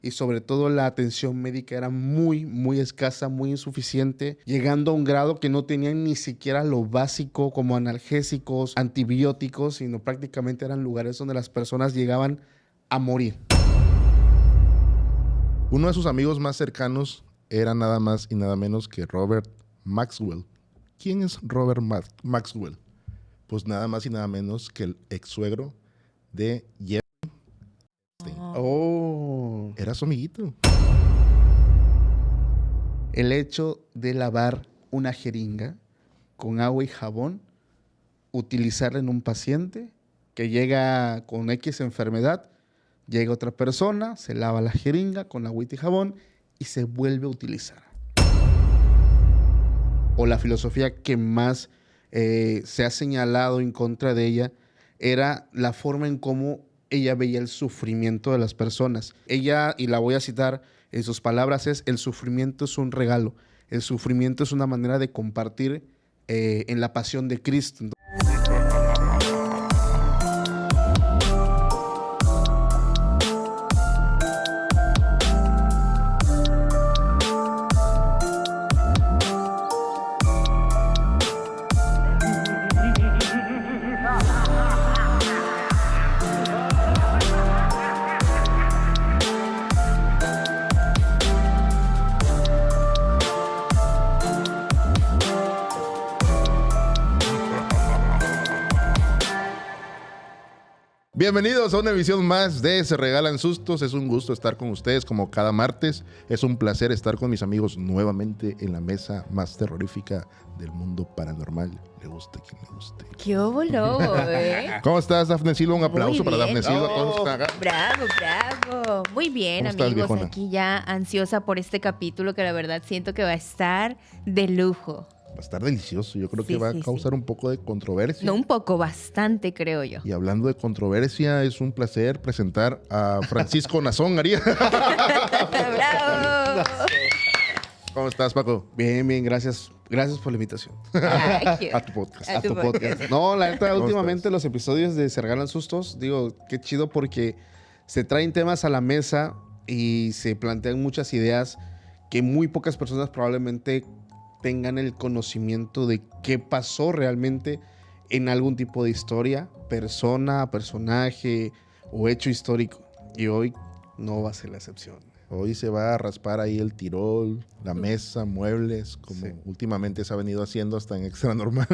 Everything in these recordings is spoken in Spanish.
y sobre todo la atención médica era muy, muy escasa, muy insuficiente, llegando a un grado que no tenían ni siquiera lo básico como analgésicos, antibióticos, sino prácticamente eran lugares donde las personas llegaban a morir. Uno de sus amigos más cercanos era nada más y nada menos que Robert Maxwell. ¿Quién es Robert Maxwell? Pues nada más y nada menos que el ex suegro de Jeffrey Epstein. Oh. Era su amiguito. El hecho de lavar una jeringa con agua y jabón, utilizarla en un paciente que llega con X enfermedad, llega otra persona, se lava la jeringa con agua y jabón y se vuelve a utilizar. O la filosofía que más se ha señalado en contra de ella era la forma en cómo ella veía el sufrimiento de las personas. Ella, y la voy a citar en sus palabras, es: el sufrimiento es un regalo. El sufrimiento es una manera de compartir en la pasión de Cristo. Bienvenidos a una emisión más de Se Regalan Sustos. Es un gusto estar con ustedes como cada martes. Es un placer estar con mis amigos nuevamente en la mesa más terrorífica del mundo paranormal. Le guste quien le guste. ¡Qué lobo, ¿Cómo estás, Dafne Silva? Un aplauso para Dafne Silva. Oh, bravo, bravo. Muy bien, ¿Cómo estás, amigos. viejona? Aquí ya ansiosa por este capítulo que la verdad siento que va a estar de lujo. Va a estar delicioso. Yo creo Sí, que va a sí, causar un poco de controversia. No un poco, bastante, creo yo. Y hablando de controversia, es un placer presentar a Francisco Nazón Aría. ¡Bravo! ¿Cómo estás, Paco? Bien, bien, gracias. Gracias por la invitación. Ay, A tu podcast. A tu podcast. No, la neta, ¿Cómo últimamente estás? los episodios de Se Regalan Sustos, digo, qué chido porque se traen temas a la mesa y se plantean muchas ideas que muy pocas personas probablemente tengan el conocimiento de qué pasó realmente en algún tipo de historia, persona, personaje o hecho histórico. Y hoy no va a ser la excepción. Hoy se va a raspar ahí el tirol, la mesa, muebles, como Sí. últimamente se ha venido haciendo hasta en Extra Normal.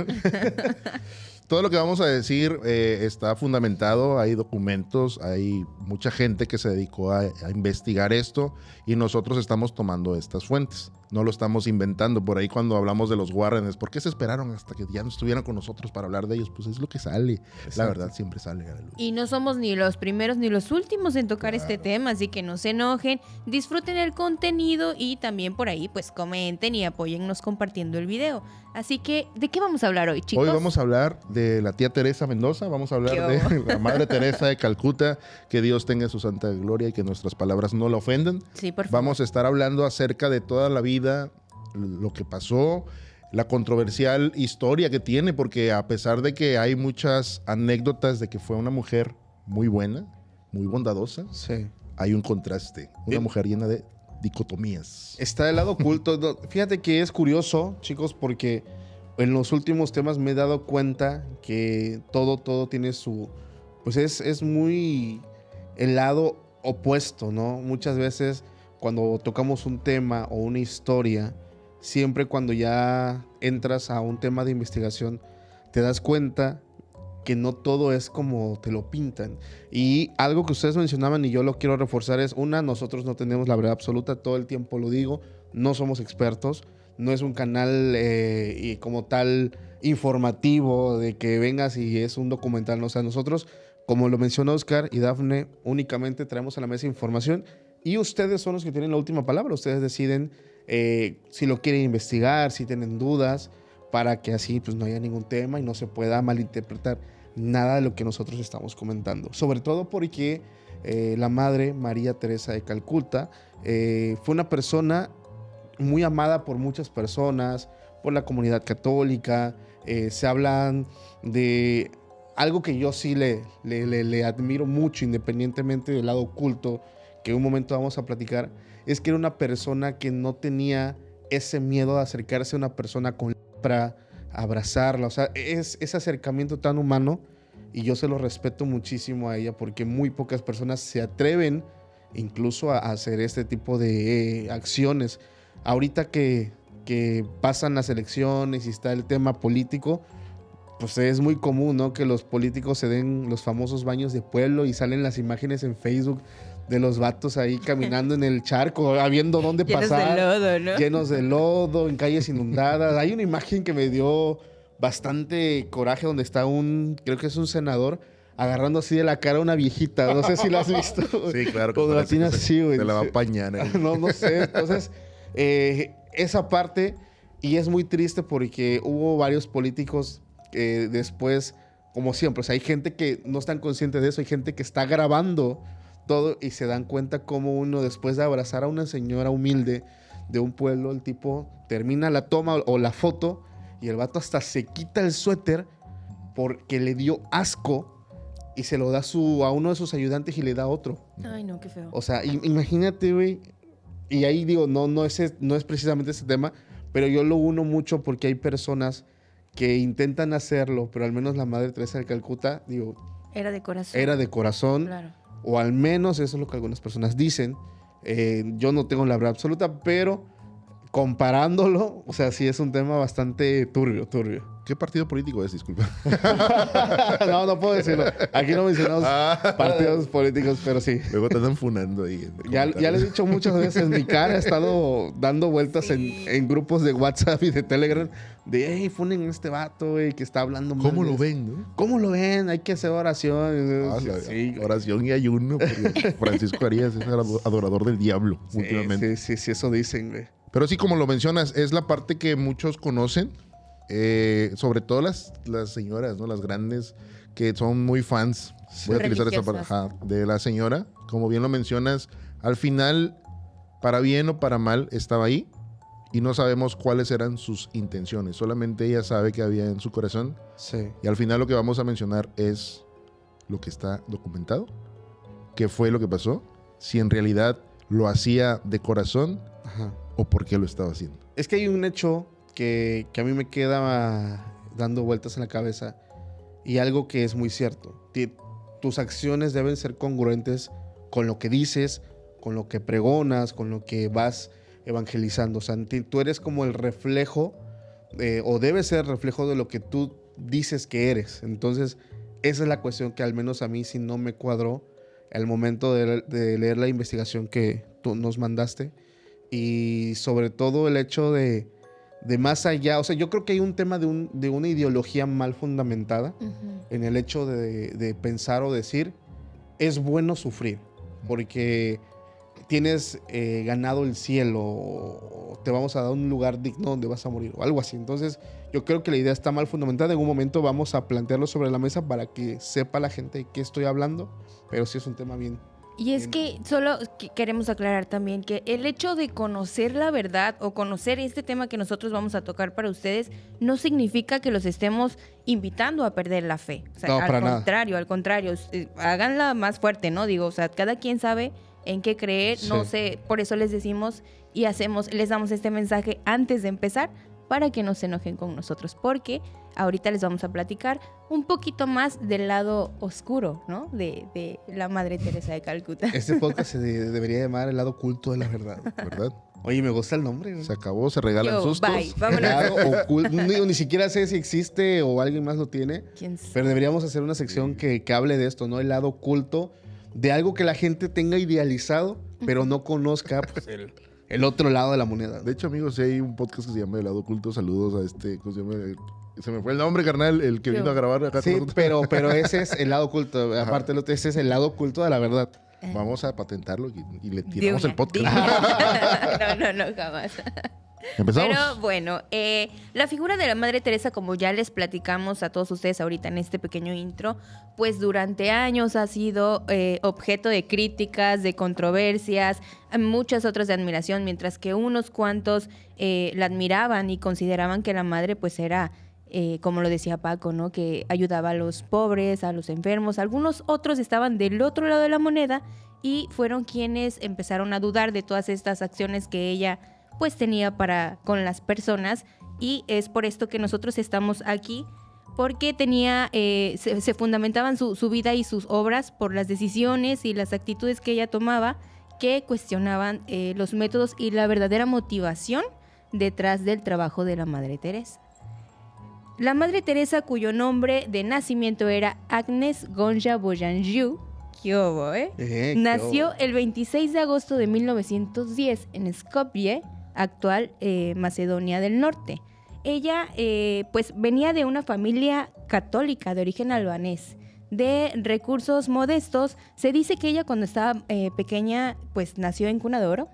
Todo lo que vamos a decir está fundamentado, hay documentos, hay mucha gente que se dedicó a investigar esto y nosotros estamos tomando estas fuentes. No lo estamos inventando. Por ahí cuando hablamos de los Warrens, ¿por qué se esperaron hasta que ya no estuvieran con nosotros para hablar de ellos? Pues es lo que sale. Exacto. La verdad siempre sale a la luz. Y no somos ni los primeros ni los últimos en tocar este tema, así que no se enojen, disfruten el contenido y también por ahí pues comenten y apóyennos compartiendo el video. Así que, ¿de qué vamos a hablar hoy, chicos? Hoy vamos a hablar de la tía Teresa Mendoza, vamos a hablar ¿Qué de la Madre Teresa de Calcuta, que Dios tenga su santa gloria y que nuestras palabras no la ofendan. Sí, por favor. Vamos a estar hablando acerca de toda la vida, lo que pasó, la controversial historia que tiene, porque a pesar de que hay muchas anécdotas de que fue una mujer muy buena, muy bondadosa, Sí. hay un contraste, una mujer llena de dicotomías. Está del lado oculto. No, fíjate que es curioso, chicos, porque en los últimos temas me he dado cuenta que todo tiene su... Pues es muy el lado opuesto, ¿no? Muchas veces cuando tocamos un tema o una historia, siempre cuando ya entras a un tema de investigación, te das cuenta que no todo es como te lo pintan. Y algo que ustedes mencionaban y yo lo quiero reforzar es, nosotros no tenemos la verdad absoluta, todo el tiempo lo digo, no somos expertos, no es un canal y como tal informativo de que vengas y es un documental, no, o sea, nosotros, como lo mencionó Oscar y Dafne, únicamente traemos a la mesa información y ustedes son los que tienen la última palabra, ustedes deciden si lo quieren investigar, si tienen dudas, para que así pues no haya ningún tema y no se pueda malinterpretar nada de lo que nosotros estamos comentando. Sobre todo porque la Madre María Teresa de Calcuta fue una persona muy amada por muchas personas, por la comunidad católica. Se hablan de algo que yo sí le admiro mucho, independientemente del lado oculto que en un momento vamos a platicar, es que era una persona que no tenía ese miedo de acercarse a una persona con lepra, abrazarla. O sea, es ese acercamiento tan humano y yo se lo respeto muchísimo a ella porque muy pocas personas se atreven incluso a hacer este tipo de acciones. Ahorita que pasan las elecciones y está el tema político, pues es muy común, ¿no? Que los políticos se den los famosos baños de pueblo y salen las imágenes en Facebook de los vatos ahí caminando en el charco, viendo dónde pasar. Llenos de lodo, ¿no? Llenos de lodo, en calles inundadas. Hay una imagen que me dio bastante coraje donde está creo que es un senador, agarrando así de la cara a una viejita. No sé si la has visto. Sí, claro. Cuando la tiene así, güey. Se la va a apañar. No sé. Entonces, esa parte, y es muy triste porque hubo varios políticos que después, como siempre, o sea, hay gente que no están conscientes de eso, hay gente que está grabando todo y se dan cuenta cómo uno, después de abrazar a una señora humilde de un pueblo, el tipo termina la toma o la foto y el vato hasta se quita el suéter porque le dio asco y se lo da a uno de sus ayudantes y le da otro. Ay, no, qué feo. O sea, imagínate, güey. Y ahí digo, no es precisamente ese tema, pero yo lo uno mucho porque hay personas que intentan hacerlo, pero al menos la Madre Teresa de Calcuta, digo, Era de corazón. era de corazón, Claro. o al menos eso es lo que algunas personas dicen. Yo no tengo la verdad absoluta, pero comparándolo, o sea, sí es un tema bastante turbio. ¿Qué partido político es? Disculpa. No puedo decirlo. Aquí no mencionamos partidos políticos, pero sí. Luego te andan funando ahí. Ya les he dicho muchas veces, mi cara ha estado dando vueltas Sí. en grupos de WhatsApp y de Telegram de, hey, funen a este vato, güey, que está hablando mal. ¿Cómo de lo esto". ven, no? ¿Cómo lo ven? Hay que hacer oración. Sí, Oración y ayuno. Porque Francisco Arias es adorador del diablo últimamente. sí, eso dicen, güey. Pero sí, como lo mencionas, es la parte que muchos conocen. Sobre todo las señoras, ¿no? Las grandes que son muy fans. Voy a utilizar esa Religiosas. palabra. De la señora. Como bien lo mencionas, al final, para bien o para mal, estaba ahí. Y no sabemos cuáles eran sus intenciones. Solamente ella sabe que había en su corazón. Sí. Y al final lo que vamos a mencionar es lo que está documentado. ¿Qué fue lo que pasó? Si en realidad lo hacía de corazón Ajá. o por qué lo estaba haciendo. Es que hay un hecho que a mí me queda dando vueltas en la cabeza y algo que es muy cierto. Tus acciones deben ser congruentes con lo que dices, con lo que pregonas, con lo que vas evangelizando. O sea, tú eres como el reflejo o debes ser el reflejo de lo que tú dices que eres. Entonces, esa es la cuestión que al menos a mí sí no me cuadró al momento de leer la investigación que tú nos mandaste. Y sobre todo el hecho de más allá, o sea, yo creo que hay un tema de una ideología mal fundamentada Ujú. en el hecho de pensar o decir, es bueno sufrir, porque tienes ganado el cielo, o te vamos a dar un lugar digno donde vas a morir, o algo así. Entonces, yo creo que la idea está mal fundamentada. En un momento vamos a plantearlo sobre la mesa para que sepa la gente de qué estoy hablando, pero sí es un tema bien. Y es que solo queremos aclarar también que el hecho de conocer la verdad o conocer este tema que nosotros vamos a tocar para ustedes no significa que los estemos invitando a perder la fe. O sea, No, para nada. al contrario, háganla más fuerte, ¿no? Digo, o sea, cada quien sabe en qué creer, no Sí. sé, por eso les decimos y les damos este mensaje antes de empezar para que no se enojen con nosotros, porque ahorita les vamos a platicar un poquito más del lado oscuro, ¿no? De la Madre Teresa de Calcuta. Este podcast se debería llamar El lado oculto de la verdad. ¿Verdad? Oye, me gusta el nombre, güey. Se acabó, se regalan Yo, sustos. bye, vámonos. Lado oculto. Ni siquiera sé si existe o alguien más lo tiene. ¿Quién sabe? Pero deberíamos hacer una sección que hable de esto, ¿no? El lado oculto de algo que la gente tenga idealizado, pero no conozca pues, el otro lado de la moneda. De hecho, amigos, sí hay un podcast que se llama El Lado Oculto. Saludos a este, ¿cómo se llama? Se me fue el nombre, carnal, el que Yo. vino a grabar acá Sí, con nosotros. pero ese es el lado oculto. Ajá. Aparte, ese es el lado oculto de la verdad. Vamos a patentarlo y le De tiramos una, el podcast. de una. No, jamás. ¿Empezamos? Pero bueno, la figura de la Madre Teresa, como ya les platicamos a todos ustedes ahorita en este pequeño intro, pues durante años ha sido objeto de críticas, de controversias, muchas otras de admiración, mientras que unos cuantos la admiraban y consideraban que la Madre pues era, como lo decía Paco, ¿no? Que ayudaba a los pobres, a los enfermos. Algunos otros estaban del otro lado de la moneda y fueron quienes empezaron a dudar de todas estas acciones que ella pues tenía para con las personas, y es por esto que nosotros estamos aquí, porque se fundamentaban su vida y sus obras por las decisiones y las actitudes que ella tomaba, que cuestionaban los métodos y la verdadera motivación detrás del trabajo de la Madre Teresa. La Madre Teresa, cuyo nombre de nacimiento era Agnes Gonja Boyangiu, ¿qué hubo, nació el 26 de agosto de 1910 en Skopje, actual Macedonia del Norte. Ella pues venía de una familia católica de origen albanés, de recursos modestos. Se dice que ella cuando estaba pequeña pues nació en cuna de oro,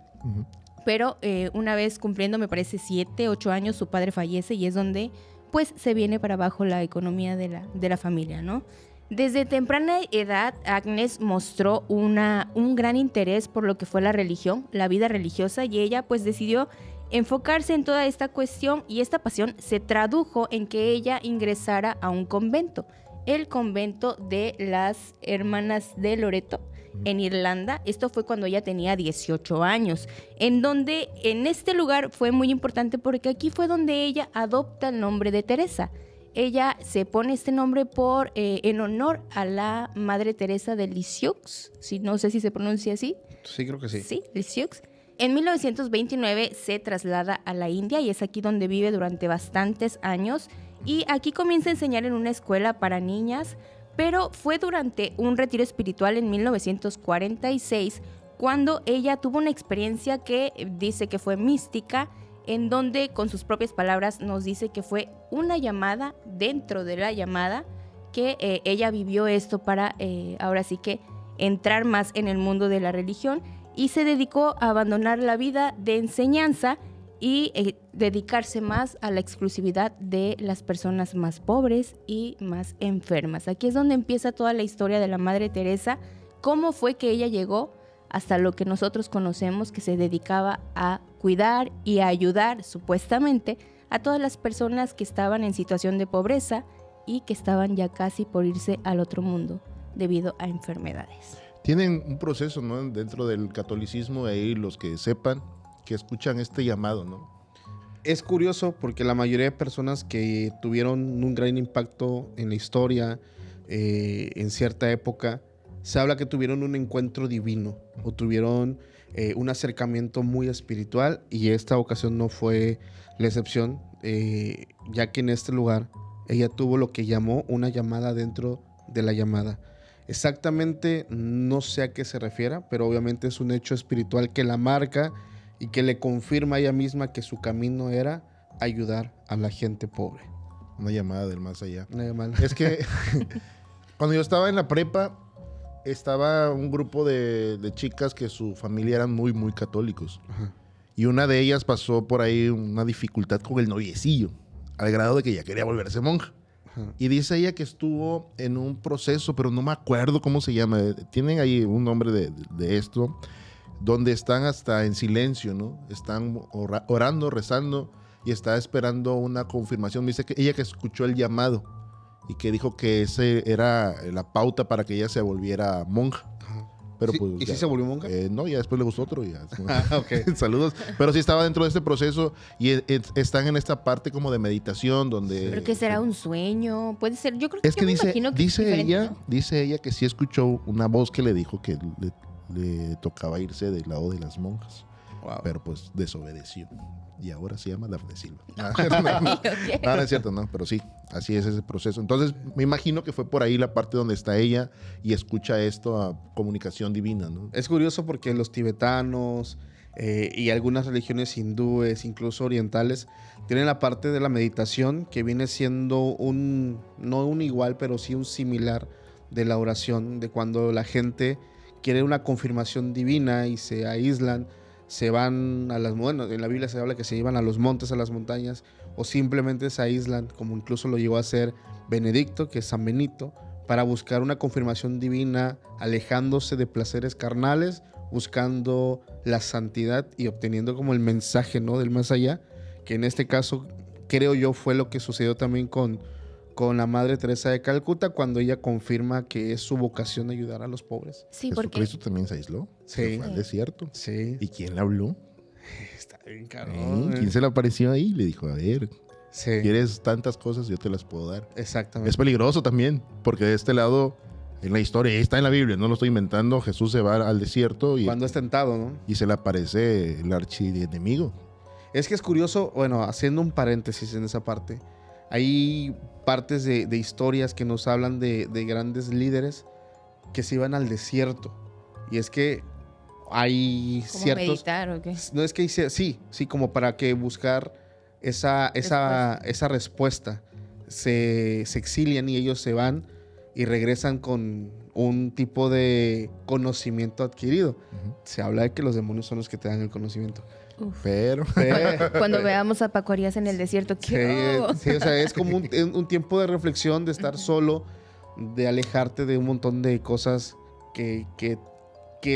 pero una vez cumpliendo me parece 7, 8 años su padre fallece y es donde pues se viene para abajo la economía de la familia, ¿no? Desde temprana edad, Agnes mostró un gran interés por lo que fue la religión, la vida religiosa, y ella pues decidió enfocarse en toda esta cuestión, y esta pasión se tradujo en que ella ingresara a un convento, el convento de las Hermanas de Loreto en Irlanda. Esto fue cuando ella tenía 18 años, en este lugar fue muy importante porque aquí fue donde ella adopta el nombre de Teresa. Ella se pone este nombre en honor a la Madre Teresa de Lisieux, no sé si se pronuncia así. Sí, creo que sí. Sí, Lisieux. En 1929 se traslada a la India y es aquí donde vive durante bastantes años, y aquí comienza a enseñar en una escuela para niñas, pero fue durante un retiro espiritual en 1946 cuando ella tuvo una experiencia que dice que fue mística, en donde con sus propias palabras nos dice que fue una llamada dentro de la llamada, que ella vivió esto para ahora sí que entrar más en el mundo de la religión, y se dedicó a abandonar la vida de enseñanza y dedicarse más a la exclusividad de las personas más pobres y más enfermas. Aquí es donde empieza toda la historia de la Madre Teresa, cómo fue que ella llegó hasta lo que nosotros conocemos, que se dedicaba a cuidar y a ayudar supuestamente a todas las personas que estaban en situación de pobreza y que estaban ya casi por irse al otro mundo debido a enfermedades. Tienen un proceso, ¿no? Dentro del catolicismo, ahí los que sepan, que escuchan este llamado, ¿no? Es curioso porque la mayoría de personas que tuvieron un gran impacto en la historia, en cierta época, se habla que tuvieron un encuentro divino o tuvieron un acercamiento muy espiritual, y esta ocasión no fue la excepción, ya que en este lugar ella tuvo lo que llamó una llamada dentro de la llamada. Exactamente no sé a qué se refiera, pero obviamente es un hecho espiritual que la marca y que le confirma a ella misma que su camino era ayudar a la gente pobre. Una llamada del más allá. Una llamada. Es que cuando yo estaba en la prepa, estaba un grupo de chicas que su familia eran muy, muy católicos. Ajá. Y una de ellas pasó por ahí una dificultad con el noviecillo, al grado de que ya quería volverse monja. Ajá. Y dice ella que estuvo en un proceso, pero no me acuerdo cómo se llama. Tienen ahí un nombre de esto, donde están hasta en silencio, ¿no? Están orando, rezando, y está esperando una confirmación. Dice que ella que escuchó el llamado y que dijo que ese era la pauta para que ella se volviera monja. Ajá. Pero ¿Sí? pues, ¿Y si se volvió monja? No, ya después le gustó otro. Ya. Ok. Saludos. Pero sí estaba dentro de este proceso, y están en esta parte como de meditación donde... ¿Pero que será un sueño? Puede ser, yo creo que Es que yo me dice imagino que es diferente, ¿no? dice ella que sí escuchó una voz que le dijo que le tocaba irse del lado de las monjas. Wow. Pero pues desobedeció. Y ahora se llama Dafne Silva. Ok. No, no es cierto, no, pero sí, así es ese proceso. Entonces, me imagino que fue por ahí la parte donde está ella y escucha esto a comunicación divina, ¿no? Es curioso porque los tibetanos y algunas religiones hindúes, incluso orientales, tienen la parte de la meditación que viene siendo no un igual, pero sí un similar de la oración, de cuando la gente quiere una confirmación divina y se aíslan, se van bueno, en la Biblia se habla que se iban a los montes, a las montañas, o simplemente se aíslan, como incluso lo llegó a hacer Benedicto, que es San Benito, para buscar una confirmación divina, alejándose de placeres carnales, buscando la santidad y obteniendo como el mensaje, ¿no?, del más allá, que en este caso creo yo fue lo que sucedió también con con la Madre Teresa de Calcuta cuando ella confirma que es su vocación ayudar a los pobres. Sí, porque Jesucristo también se aisló. Sí. Se fue al desierto. Sí. ¿Y quién le habló? Está bien cabrón. ¿Quién se le apareció ahí? Le dijo, a ver, Sí. quieres tantas cosas, yo te las puedo dar. Exactamente. Es peligroso también, porque de este lado, en la historia, está en la Biblia, no lo estoy inventando, Jesús se va al desierto y, Cuando es tentado, ¿no? y se le aparece el archienemigo. Es que es curioso, bueno, haciendo un paréntesis en esa parte, hay partes de historias que nos hablan de grandes líderes que se iban al desierto. Y es que hay ¿cómo ciertos... meditar o qué? No es que sí, como para que buscar esa respuesta. Se exilian y ellos se van y regresan con un tipo de conocimiento adquirido. Ujú. Se habla de que los demonios son los que te dan el conocimiento. Uf. Pero Cuando veamos a Paco Arias en el desierto, Sí, ¿qué? sí, o sea, es como un tiempo de reflexión, de estar solo, de alejarte de un montón de cosas que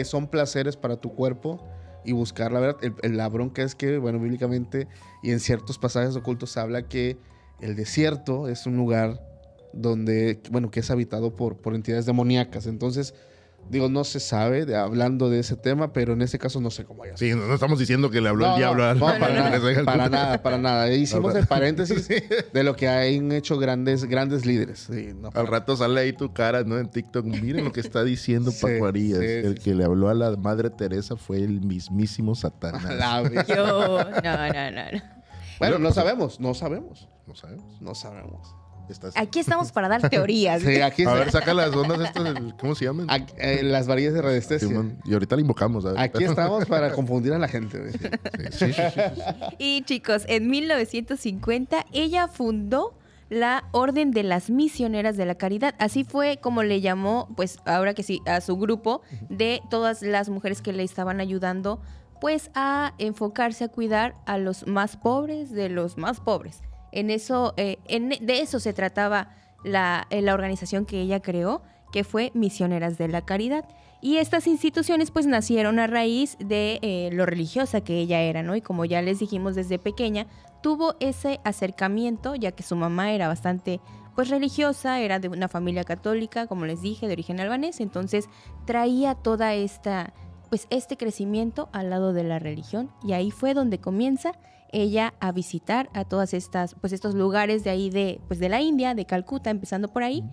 son placeres para tu cuerpo y buscar la verdad. La bronca es que, bueno, bíblicamente y en ciertos pasajes ocultos se habla que el desierto es un lugar donde, bueno, que es habitado por entidades demoníacas. Entonces, digo, no se sabe hablando de ese tema, pero en este caso no sé cómo haya. sí, no estamos diciendo que le habló el diablo a para Teresa de nada, Calcuta. para nada. Hicimos el paréntesis de lo que han hecho grandes líderes. Sí, no, Al rato sale ahí tu cara, ¿no? En TikTok. Miren lo que está diciendo Sí, Paco Arias. sí, El sí, que le habló a la Madre Teresa fue el mismísimo Satanás. La vez. Yo, no. Bueno, no sabemos. No sabemos. Estás... Aquí estamos para dar teorías. Sí, aquí A ver, saca las ondas estas, ¿cómo se llaman? las varillas de radiestesia. Simón. Y ahorita la invocamos, a ver. Aquí estamos para confundir a la gente. Güey. Sí. Y chicos, en 1950 ella fundó la Orden de las Misioneras de la Caridad. Así fue como le llamó, pues ahora que sí, a su grupo de todas las mujeres que le estaban ayudando, pues a enfocarse a cuidar a los más pobres de los más pobres. En eso, de eso se trataba la organización que ella creó, que fue Misioneras de la Caridad. Y estas instituciones pues nacieron a raíz de lo religiosa que ella era, ¿no? Y como ya les dijimos desde pequeña, tuvo ese acercamiento, ya que su mamá era bastante pues religiosa, era de una familia católica, como les dije, de origen albanés, entonces traía toda esta, pues este crecimiento al lado de la religión, y ahí fue donde comienza ella a visitar a todas estas, pues estos lugares de ahí de la India, de Calcuta, empezando por ahí,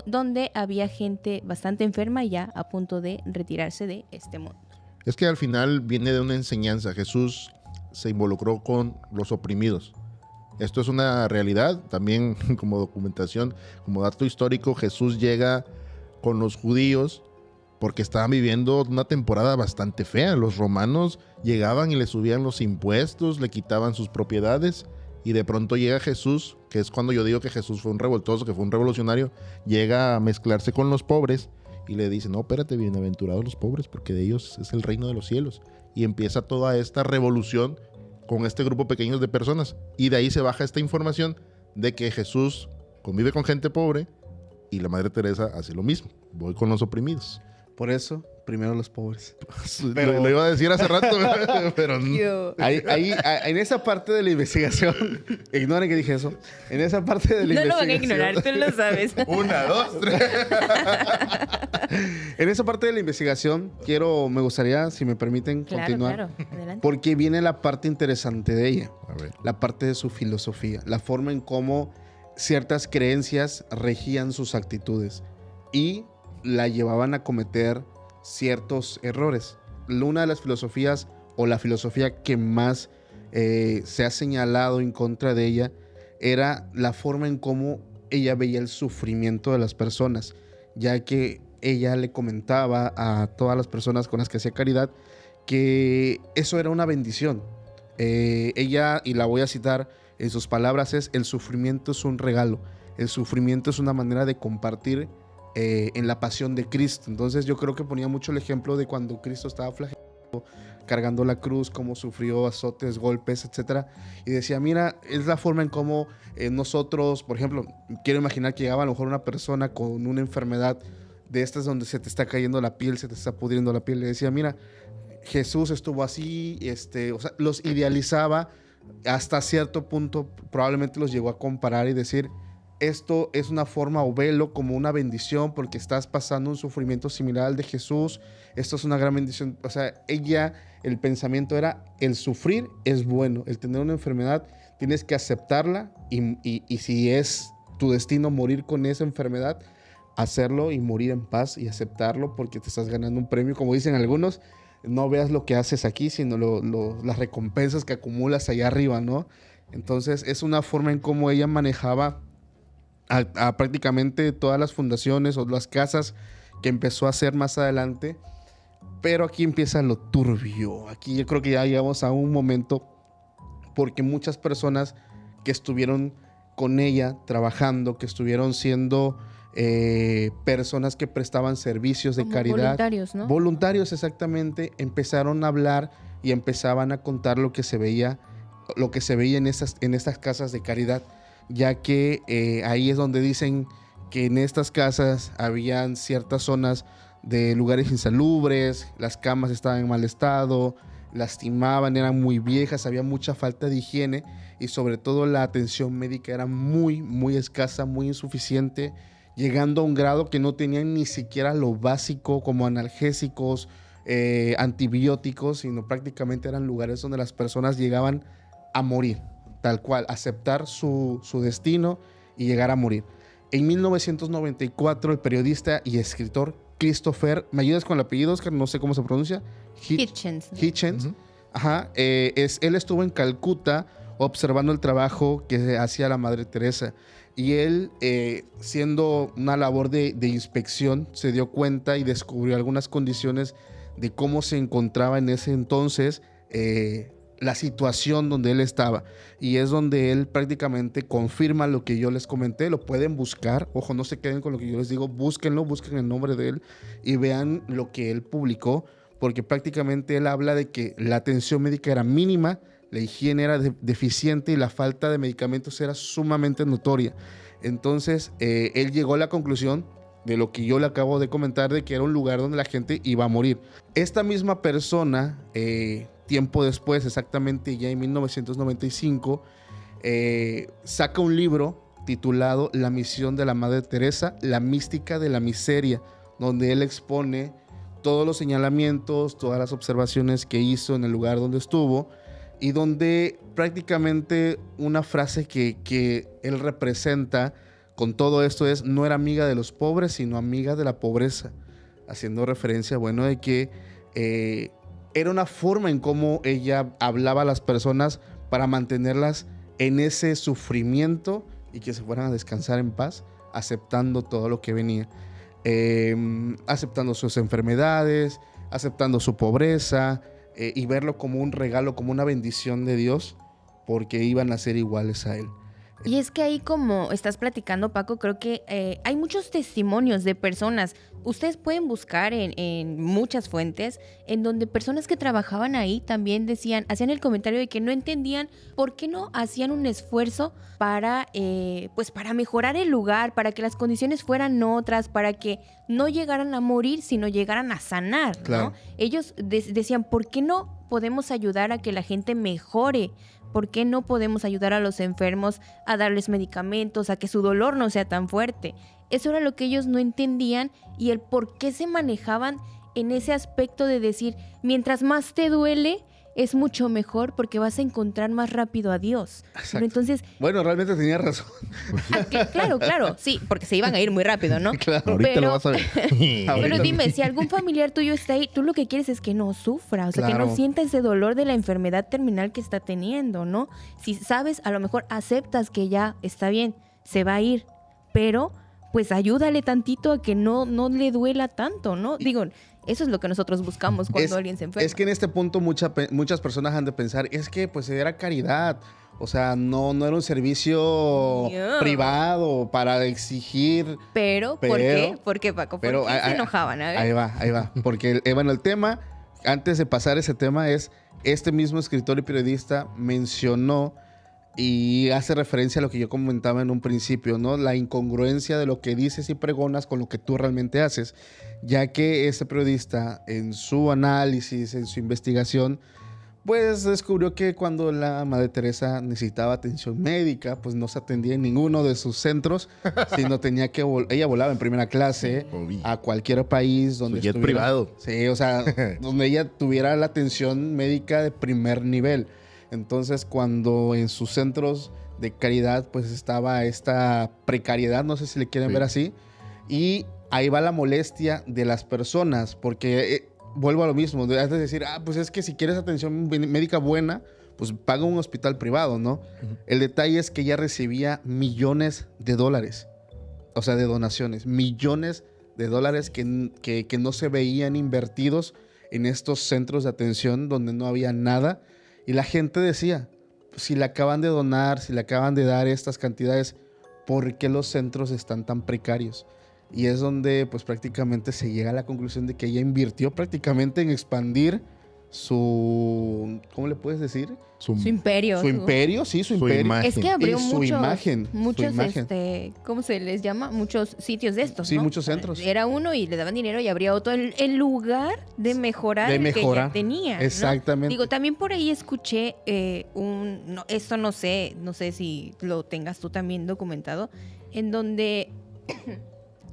donde había gente bastante enferma y ya a punto de retirarse de este mundo. Es que al final viene de una enseñanza. Jesús se involucró con los oprimidos. Esto es una realidad. También como documentación, como dato histórico, Jesús llega con los judíos porque estaban viviendo una temporada bastante fea. Los romanos llegaban y le subían los impuestos, le quitaban sus propiedades, y de pronto llega Jesús, que es cuando yo digo que Jesús fue un revoltoso, que fue un revolucionario, llega a mezclarse con los pobres y le dice, no, espérate, bienaventurados los pobres, porque de ellos es el reino de los cielos. Y empieza toda esta revolución con este grupo pequeño de personas, y de ahí se baja esta información de que Jesús convive con gente pobre y la Madre Teresa hace lo mismo, voy con los oprimidos. Por eso, primero los pobres. Pero, lo iba a decir hace rato, pero Ahí, en esa parte de la investigación, ignoren que dije eso, en esa parte de la no lo van a investigación... ignorar, tú lo sabes. 1, 2, 3. En esa parte de la investigación, me gustaría, si me permiten, continuar. Claro, adelante. Porque viene la parte interesante de ella, A ver. la parte de su filosofía, la forma en cómo ciertas creencias regían sus actitudes y la llevaban a cometer ciertos errores. Una de las filosofías, o la filosofía que más se ha señalado en contra de ella, era la forma en cómo ella veía el sufrimiento de las personas, ya que ella le comentaba a todas las personas con las que hacía caridad que eso era una bendición. Ella, y la voy a citar en sus palabras, es: el sufrimiento es un regalo, el sufrimiento es una manera de compartir en la pasión de Cristo. Entonces yo creo que ponía mucho el ejemplo de cuando Cristo estaba flagelado, cargando la cruz, cómo sufrió azotes, golpes, etcétera, y decía, mira, es la forma en cómo nosotros, por ejemplo, quiero imaginar que llegaba a lo mejor una persona con una enfermedad de estas donde se te está cayendo la piel, se te está pudriendo la piel, le decía, mira, Jesús estuvo así, o sea, los idealizaba hasta cierto punto, probablemente los llegó a comparar y decir, esto es una forma, o velo como una bendición porque estás pasando un sufrimiento similar al de Jesús. Esto es una gran bendición. O sea, ella, el pensamiento era, el sufrir es bueno, el tener una enfermedad, tienes que aceptarla y si es tu destino morir con esa enfermedad, hacerlo y morir en paz y aceptarlo porque te estás ganando un premio. Como dicen algunos, no veas lo que haces aquí, sino las recompensas que acumulas allá arriba, ¿no? Entonces, es una forma en cómo ella manejaba a prácticamente todas las fundaciones o las casas que empezó a hacer más adelante. Pero aquí empieza lo turbio. Aquí yo creo que ya llegamos a un momento porque muchas personas que estuvieron con ella trabajando, que estuvieron siendo personas que prestaban servicios de Como caridad. voluntarios, ¿no? Voluntarios, exactamente. Empezaron a hablar y empezaban a contar lo que se veía en estas casas de caridad, ya que ahí es donde dicen que en estas casas habían ciertas zonas de lugares insalubres, las camas estaban en mal estado, lastimaban, eran muy viejas, había mucha falta de higiene y sobre todo la atención médica era muy, muy escasa, muy insuficiente, llegando a un grado que no tenían ni siquiera lo básico como analgésicos, antibióticos, sino prácticamente eran lugares donde las personas llegaban a morir, tal cual, aceptar su destino y llegar a morir. En 1994, el periodista y escritor Christopher, ¿me ayudas con el apellido, Oscar? No sé cómo se pronuncia. Hitchens. Hitchens. Ujú. Ajá. Él estuvo en Calcuta observando el trabajo que hacía la Madre Teresa. Y él, siendo una labor de inspección, se dio cuenta y descubrió algunas condiciones de cómo se encontraba en ese entonces la situación donde él estaba. Y es donde él prácticamente confirma lo que yo les comenté. Lo pueden buscar. Ojo, no se queden con lo que yo les digo. Búsquenlo, busquen el nombre de él y vean lo que él publicó. Porque prácticamente él habla de que la atención médica era mínima, la higiene era deficiente y la falta de medicamentos era sumamente notoria. Entonces, él llegó a la conclusión de lo que yo le acabo de comentar, de que era un lugar donde la gente iba a morir. Esta misma persona, tiempo después, exactamente ya en 1995, saca un libro titulado La misión de la Madre Teresa, la mística de la miseria, donde él expone todos los señalamientos, todas las observaciones que hizo en el lugar donde estuvo y donde prácticamente una frase que él representa con todo esto es: no era amiga de los pobres, sino amiga de la pobreza, haciendo referencia, bueno, de que era una forma en cómo ella hablaba a las personas para mantenerlas en ese sufrimiento y que se fueran a descansar en paz, aceptando todo lo que venía. Aceptando sus enfermedades, aceptando su pobreza y verlo como un regalo, como una bendición de Dios, porque iban a ser iguales a él. Y es que ahí, como estás platicando, Paco, creo que hay muchos testimonios de personas. Ustedes pueden buscar en muchas fuentes en donde personas que trabajaban ahí también hacían el comentario de que no entendían por qué no hacían un esfuerzo para mejorar el lugar, para que las condiciones fueran otras, para que no llegaran a morir, sino llegaran a sanar, ¿no? Claro. Ellos decían, ¿por qué no podemos ayudar a que la gente mejore? ¿Por qué no podemos ayudar a los enfermos a darles medicamentos, a que su dolor no sea tan fuerte? Eso era lo que ellos no entendían y el por qué se manejaban en ese aspecto de decir, mientras más te duele, es mucho mejor porque vas a encontrar más rápido a Dios. Exacto. Pero entonces, Bueno, realmente tenía razón. claro, sí, porque se iban a ir muy rápido, ¿no? Claro. Ahorita Pero- lo vas a ver. Pero Ahorita- dime, si algún familiar tuyo está ahí, tú lo que quieres es que no sufra, o sea, que Claro. no sienta ese dolor de la enfermedad terminal que está teniendo, ¿no? Si sabes, a lo mejor aceptas que ya está bien, se va a ir, pero pues ayúdale tantito a que no le duela tanto, ¿no? Digo, eso es lo que nosotros buscamos cuando alguien se enferma. Es que en este punto muchas personas han de pensar, es que pues era caridad, o sea, no era un servicio Yeah. privado para exigir. Pero, ¿por qué? ¿Por qué, Paco? ¿Por Pero qué se enojaban? A ver. Ahí va. Porque, bueno, el tema, antes de pasar ese tema, es este mismo escritor y periodista mencionó y hace referencia a lo que yo comentaba en un principio, ¿no? La incongruencia de lo que dices y pregonas con lo que tú realmente haces, ya que ese periodista en su análisis, en su investigación, Pues descubrió que cuando la Madre Teresa necesitaba atención médica, pues no se atendía en ninguno de sus centros, sino tenía que ella volaba en primera clase Obvio. a cualquier país donde Su jet estuviera. privado. Sí, o sea, donde ella tuviera la atención médica de primer nivel. Entonces, cuando en sus centros de caridad, pues estaba esta precariedad, no sé si le quieren Sí. ver así, y ahí va la molestia de las personas, porque vuelvo a lo mismo, has de decir, pues es que si quieres atención médica buena, pues paga un hospital privado, ¿no? El detalle es que ella recibía millones de dólares, o sea, de donaciones, millones de dólares que no se veían invertidos en estos centros de atención donde no había nada. Y la gente decía, pues, si le acaban de donar, si le acaban de dar estas cantidades, ¿por qué los centros están tan precarios? Y es donde pues prácticamente se llega a la conclusión de que ella invirtió prácticamente en expandir su... ¿Cómo le puedes decir? Su imperio. Su imperio, sí, su imperio. imagen. Es que abrió Y su muchos, imagen, muchos, su imagen. ¿cómo se les llama? Muchos sitios de estos, Sí, ¿no? muchos centros. Era uno y le daban dinero y abría otro en lugar de mejorar De el que mejorar. ya tenía, ¿no? Exactamente. Digo, también por ahí escuché esto no sé si lo tengas tú también documentado, en donde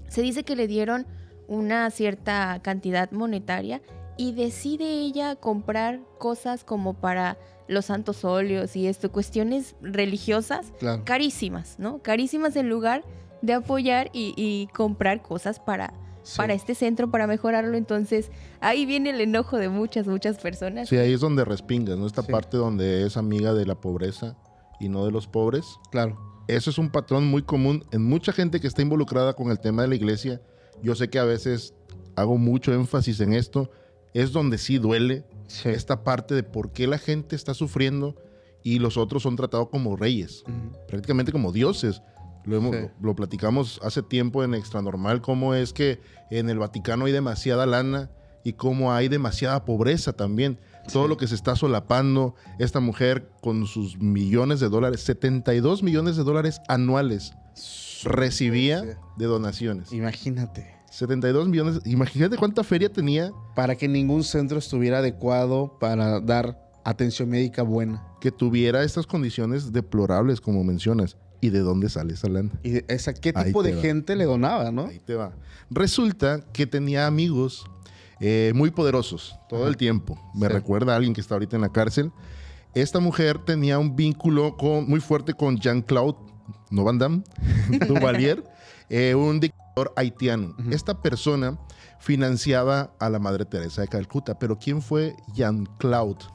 se dice que le dieron una cierta cantidad monetaria y decide ella comprar cosas como para los santos óleos y esto, cuestiones religiosas Claro. carísimas, ¿no? Carísimas en lugar de apoyar y comprar cosas para Sí. este centro, para mejorarlo. Entonces, ahí viene el enojo de muchas personas. Sí, ahí es donde respingas, ¿no? Esta Sí. parte donde es amiga de la pobreza y no de los pobres. Claro. Eso es un patrón muy común en mucha gente que está involucrada con el tema de la iglesia. Yo sé que a veces hago mucho énfasis en esto. Es donde sí duele Sí. esta parte de por qué la gente está sufriendo y los otros son tratados como reyes, Ujú. prácticamente como dioses. Sí. Lo platicamos hace tiempo en Extra Normal, cómo es que en el Vaticano hay demasiada lana y cómo hay demasiada pobreza también. Todo lo que se está solapando, esta mujer con sus millones de dólares, 72 millones de dólares anuales recibía de donaciones. Imagínate. 72 millones, imagínate cuánta feria tenía Para que ningún centro estuviera adecuado para dar atención médica buena. que tuviera estas condiciones deplorables, como mencionas. ¿Y de dónde sale esa lana? ¿Y qué Ahí tipo te de va. gente le donaba, no? Ahí te va. Resulta que tenía amigos muy poderosos todo el tiempo. Me Sí. recuerda a alguien que está ahorita en la cárcel. Esta mujer tenía un vínculo muy fuerte con Jean-Claude, no Van Damme, Duvalier, un dictador haitiano. Ujú. Esta persona financiaba a la Madre Teresa de Calcuta. Pero ¿quién fue Jean-Claude?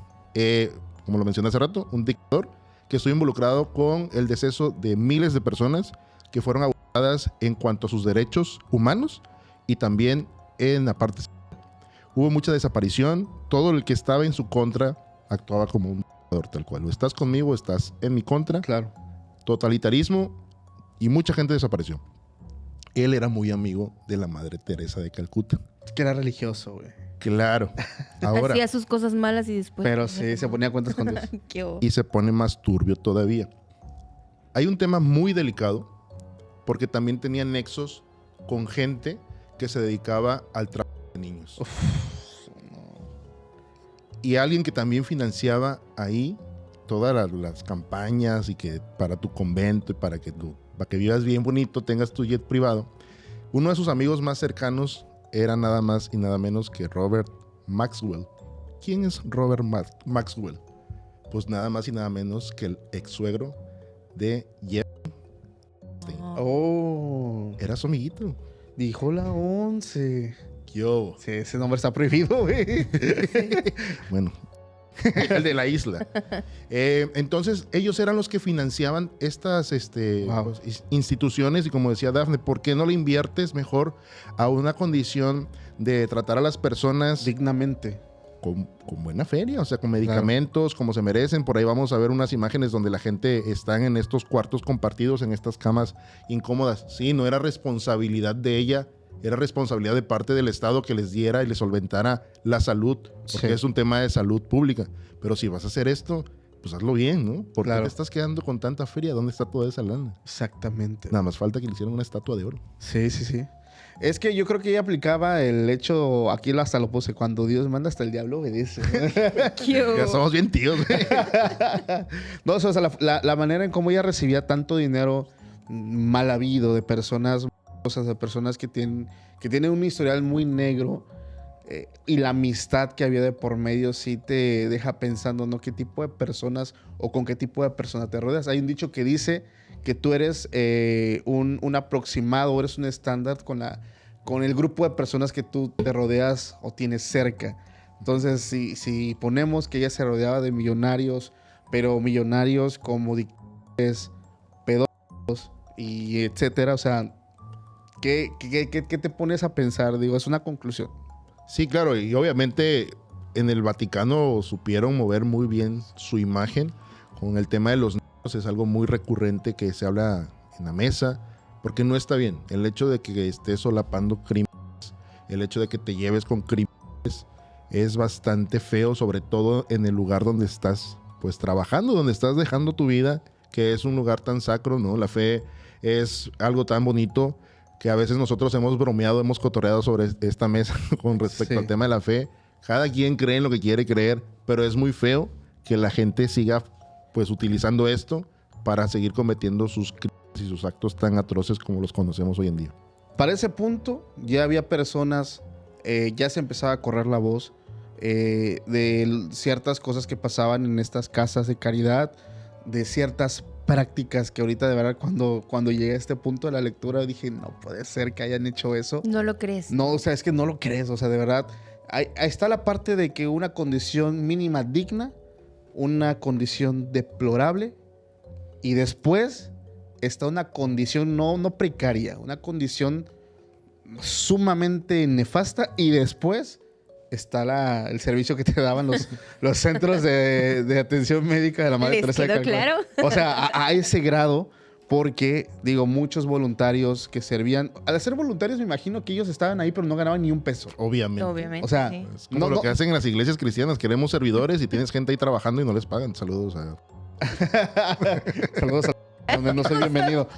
Como lo mencioné hace rato, un dictador que estuvo involucrado con el deceso de miles de personas que fueron abusadas en cuanto a sus derechos humanos y también en la parte sexual. Hubo mucha desaparición. Todo el que estaba en su contra actuaba como un dictador tal cual. O estás conmigo o estás en mi contra. Claro. Totalitarismo y mucha gente desapareció. Él era muy amigo de la Madre Teresa de Calcuta. Es que era religioso, güey. Claro. Ahora, Hacía sus cosas malas y después... Pero sí, se ponía cuentas con Dios. Qué horror. y se pone más turbio todavía. Hay un tema muy delicado porque también tenía nexos con gente que se dedicaba al tráfico de niños. Y alguien que también financiaba ahí todas las campañas y que para tu convento y para que vivas bien bonito, tengas tu jet privado. Uno de sus amigos más cercanos era nada más y nada menos que Robert Maxwell. ¿Quién es Robert Maxwell? Pues nada más y nada menos que el ex suegro de Jeff. Oh. Era su amiguito. Dijo la 11. Yo. Sí, ese nombre está prohibido, güey. Bueno, el de la isla. Entonces, ellos eran los que financiaban estas Wow. pues, instituciones y como decía Dafne, ¿por qué no le inviertes mejor a una condición de tratar a las personas Dignamente. con buena feria? O sea, con medicamentos, como se merecen. Por ahí vamos a ver unas imágenes donde la gente está en estos cuartos compartidos, en estas camas incómodas. Sí, no era responsabilidad de ella, era responsabilidad de parte del Estado que les diera y les solventara la salud, porque Sí. es un tema de salud pública. Pero si vas a hacer esto, pues hazlo bien, ¿no? ¿Por qué Claro. te estás quedando con tanta feria? ¿Dónde está toda esa lana? Exactamente. Nada más falta que le hicieran una estatua de oro. Sí, sí, sí. Es que yo creo que ella aplicaba el hecho, aquí hasta lo puse, cuando Dios manda hasta el diablo obedece. Ya somos bien tíos, güey. No, o sea, la manera en cómo ella recibía tanto dinero mal habido de personas, cosas de personas que tienen un historial muy negro, y la amistad que había de por medio sí te deja pensando, ¿no? ¿Qué tipo de personas o con qué tipo de persona te rodeas? Hay un dicho que dice que tú eres un aproximado, eres un estándar con el grupo de personas que tú te rodeas o tienes cerca. Entonces, si ponemos que ella se rodeaba de millonarios, pero millonarios como dictadores, pedófilos y etcétera, o sea, ¿qué te pones a pensar? Digo, es una conclusión. Sí, claro, y obviamente en el Vaticano supieron mover muy bien su imagen con el tema de los niños. Es algo muy recurrente que se habla en la mesa, porque no está bien. El hecho de que estés solapando crímenes, el hecho de que te lleves con crímenes, es bastante feo, sobre todo en el lugar donde estás pues trabajando, donde estás dejando tu vida, que es un lugar tan sacro, ¿no? La fe es algo tan bonito que a veces nosotros hemos bromeado, hemos cotorreado sobre esta mesa con respecto al tema de la fe. Cada quien cree en lo que quiere creer, pero es muy feo que la gente siga pues utilizando esto para seguir cometiendo sus crímenes y sus actos tan atroces como los conocemos hoy en día. Para ese punto ya había personas, ya se empezaba a correr la voz de ciertas cosas que pasaban en estas casas de caridad, de ciertas prácticas que ahorita de verdad cuando llegué a este punto de la lectura dije, no puede ser que hayan hecho eso. No lo crees. No, o sea, es que no lo crees, o sea, de verdad. Ahí está la parte de que una condición mínima digna, una condición deplorable, y después está una condición no precaria, una condición sumamente nefasta, y después está el servicio que te daban los centros de atención médica de la Madre ¿Les Teresa de quedó Calcuta. claro? O sea, a ese grado, porque, digo, muchos voluntarios que servían, al ser voluntarios me imagino que ellos estaban ahí, pero no ganaban ni un peso. Obviamente. Obviamente. O sea, sí. Es como lo no. que hacen en las iglesias cristianas. Queremos servidores y tienes gente ahí trabajando y no les pagan. Saludos a... Saludos a donde no soy bienvenido.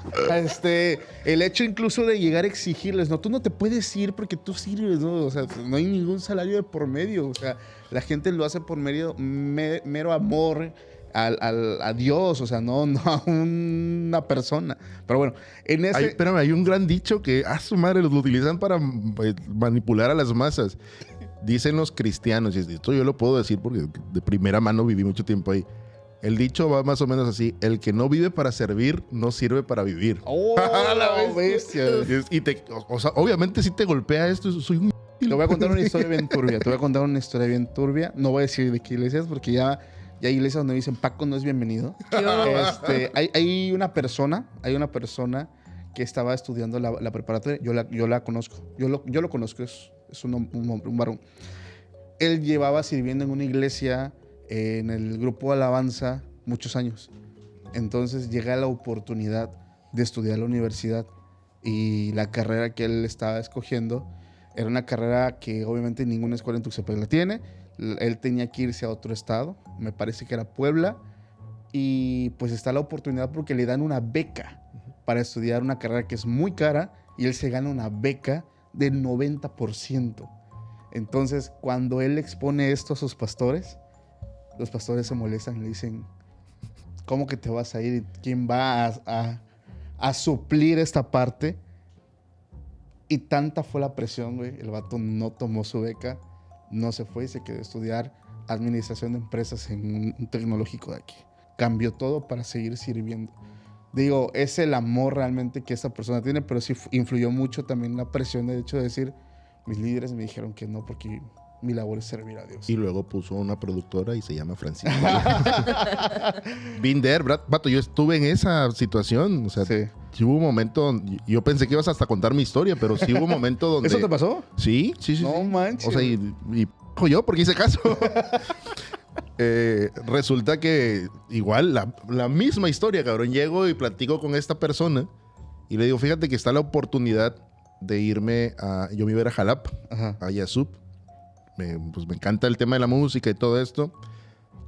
El hecho incluso de llegar a exigirles, no, tú no te puedes ir porque tú sirves, ¿no? O sea, no hay ningún salario de por medio. O sea, la gente lo hace por mero amor a Dios, o sea, no a una persona. Pero bueno, en ese... Espérame, hay un gran dicho que, su madre, lo utilizan para manipular a las masas. Dicen los cristianos, y esto yo lo puedo decir porque de primera mano viví mucho tiempo ahí. El dicho va más o menos así: el que no vive para servir, no sirve para vivir. ¡Oh, la bestia! O sea, obviamente si te golpea esto, soy un... Te voy a contar una historia bien turbia. No voy a decir de qué iglesias porque ya hay iglesias donde dicen Paco no es bienvenido. Hay una persona que estaba estudiando la preparatoria. Yo la conozco. Yo lo conozco. Es un hombre, un varón. Él llevaba sirviendo en una iglesia, en el grupo de alabanza, muchos años. Entonces llega la oportunidad de estudiar la universidad, y la carrera que él estaba escogiendo era una carrera que obviamente ninguna escuela en Tuxtepec la tiene. Él tenía que irse a otro estado, me parece que era Puebla, y pues está la oportunidad porque le dan una beca para estudiar una carrera que es muy cara, y él se gana una beca del 90%. Entonces, cuando él expone esto a sus pastores, los pastores se molestan y le dicen, ¿cómo que te vas a ir? ¿Quién va a suplir esta parte? Y tanta fue la presión, güey. El vato no tomó su beca, no se fue y se quedó a estudiar administración de empresas en un tecnológico de aquí. Cambió todo para seguir sirviendo. Digo, es el amor realmente que esta persona tiene, pero sí influyó mucho también la presión del hecho de decir, mis líderes me dijeron que no porque mi labor es servir a Dios. Y luego puso una productora y se llama Francisco. Been there, vato, yo estuve en esa situación. O sea, Sí. sí hubo un momento, yo pensé que ibas hasta a contar mi historia, pero sí hubo un momento donde... ¿Eso te pasó? Sí. No sí. manches. O sea, y yo, porque hice caso. Resulta que igual la misma historia, cabrón. Llego y platico con esta persona y le digo, fíjate que está la oportunidad de irme a... Yo me iba a ir a Jalapa, Ajá. a Yasup. Pues me encanta el tema de la música y todo esto.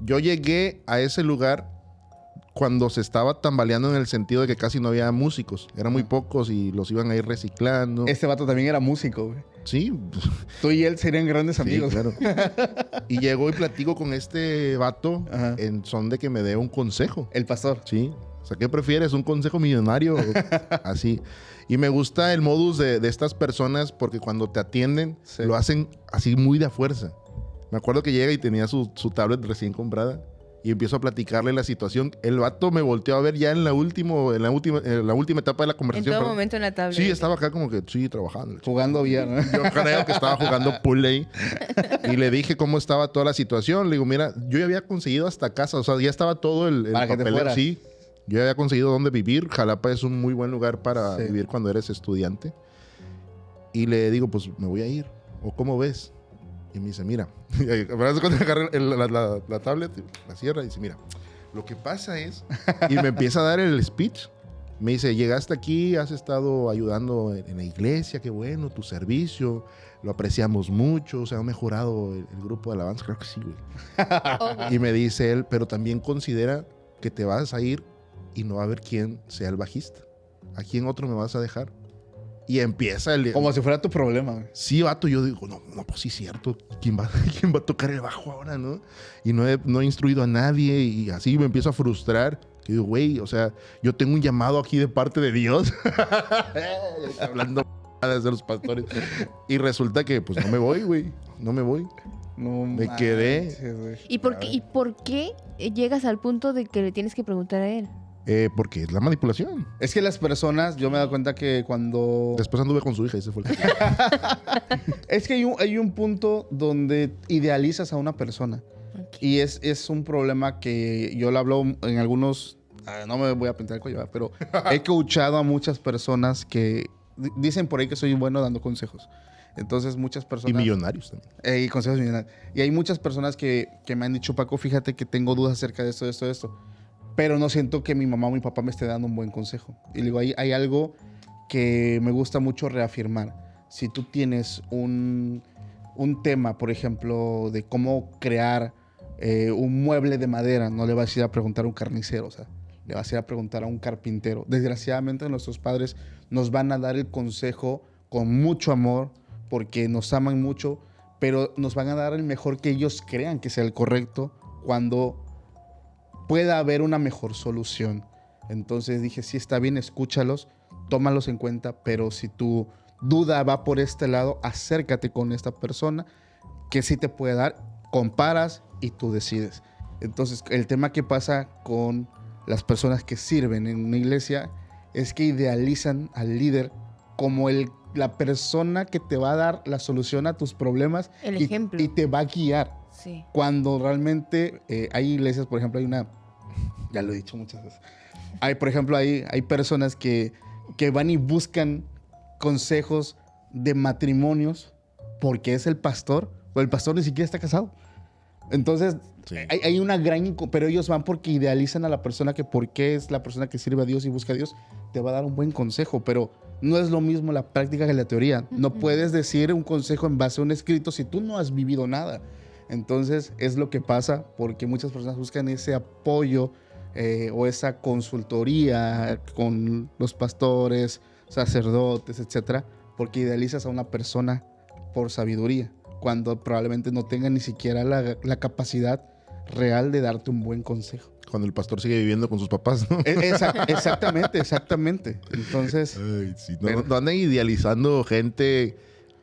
Yo llegué a ese lugar cuando se estaba tambaleando en el sentido de que casi no había músicos. Eran muy pocos y los iban a ir reciclando. Este vato también era músico, güey. Sí. Tú y él serían grandes amigos. Sí, claro. Y llego y platico con este vato Ajá. en son de que me dé un consejo. El pastor. Sí. O sea, ¿qué prefieres? ¿Un consejo millonario? Así. Y me gusta el modus de estas personas porque cuando te atienden, Sí. lo hacen así muy de a fuerza. Me acuerdo que llega y tenía su tablet recién comprada y empiezo a platicarle la situación. El vato me volteó a ver ya en la última etapa de la En conversación. todo perdón. momento en la tablet. Sí, estaba acá como que, sí, trabajando. Jugando bien, ¿no? Yo creo que estaba jugando pool ahí. Y le dije cómo estaba toda la situación. Le digo, mira, yo ya había conseguido hasta casa. O sea, ya estaba todo el Para que te papeleo. fueras. Sí, yo ya había conseguido dónde vivir. Jalapa es un muy buen lugar para Sí. vivir cuando eres estudiante. Y le digo, pues me voy a ir. ¿O cómo ves? Y me dice, mira. Cuando agarra la tablet, la cierra y dice, mira, lo que pasa es... Y me empieza a dar el speech. Me dice, llegaste aquí, has estado ayudando en la iglesia, qué bueno, tu servicio, lo apreciamos mucho, se ha mejorado el grupo de alabanza, creo que sí, güey. Oh, Y me dice él, pero también considera que te vas a ir y no va a haber quién sea el bajista. ¿A quién otro me vas a dejar? Y empieza el... Como si fuera tu problema, güey. Sí, vato, yo digo, no, pues sí es cierto, ¿quién va a tocar el bajo ahora, no? Y no he instruido a nadie y así me empiezo a frustrar. Que digo, güey, o sea, yo tengo un llamado aquí de parte de Dios. Hablando de los pastores. Y resulta que, pues, no me voy, güey. No me voy. No Me quedé. manches, güey. ¿Y por qué llegas al punto de que le tienes que preguntar a él? Porque es la manipulación. Es que las personas, yo me he dado cuenta que cuando... Después anduve con su hija y se fue el... Es que hay un punto donde idealizas a una persona. Ok. Y es un problema que yo lo hablo en algunos... no me voy a pintar el cuello, ¿verdad? Pero he coachado a muchas personas que dicen por ahí que soy bueno dando consejos. Entonces muchas personas... Y millonarios también. Y consejos millonarios. Y hay muchas personas que me han dicho, Paco, fíjate que tengo dudas acerca de esto, de esto, de esto. Pero no siento que mi mamá o mi papá me esté dando un buen consejo. Y le digo, hay algo que me gusta mucho reafirmar. Si tú tienes un tema, por ejemplo, de cómo crear un mueble de madera, no le vas a ir a preguntar a un carnicero, o sea, le vas a ir a preguntar a un carpintero. Desgraciadamente nuestros padres nos van a dar el consejo con mucho amor, porque nos aman mucho, pero nos van a dar el mejor que ellos crean que sea el correcto cuando pueda haber una mejor solución. Entonces dije, sí, está bien, escúchalos, tómalos en cuenta, pero si tu duda va por este lado, acércate con esta persona que sí te puede dar, comparas y tú decides. Entonces, el tema que pasa con las personas que sirven en una iglesia es que idealizan al líder como la persona que te va a dar la solución a tus problemas El y, ejemplo. y te va a guiar. Sí. Cuando realmente hay iglesias, por ejemplo, ya lo he dicho muchas veces, por ejemplo, hay personas que van y buscan consejos de matrimonios porque es el pastor, o el pastor ni siquiera está casado. Entonces, Sí. hay una gran... Pero ellos van porque idealizan a la persona que porque es la persona que sirve a Dios y busca a Dios, te va a dar un buen consejo, pero no es lo mismo la práctica que la teoría. No puedes decir un consejo en base a un escrito si tú no has vivido nada. Entonces, es lo que pasa porque muchas personas buscan ese apoyo o esa consultoría con los pastores, sacerdotes, etcétera, porque idealizas a una persona por sabiduría, cuando probablemente no tenga ni siquiera la capacidad real de darte un buen consejo. Cuando el pastor sigue viviendo con sus papás, ¿no? Exactamente. Entonces, Ay, sí. No anden idealizando gente.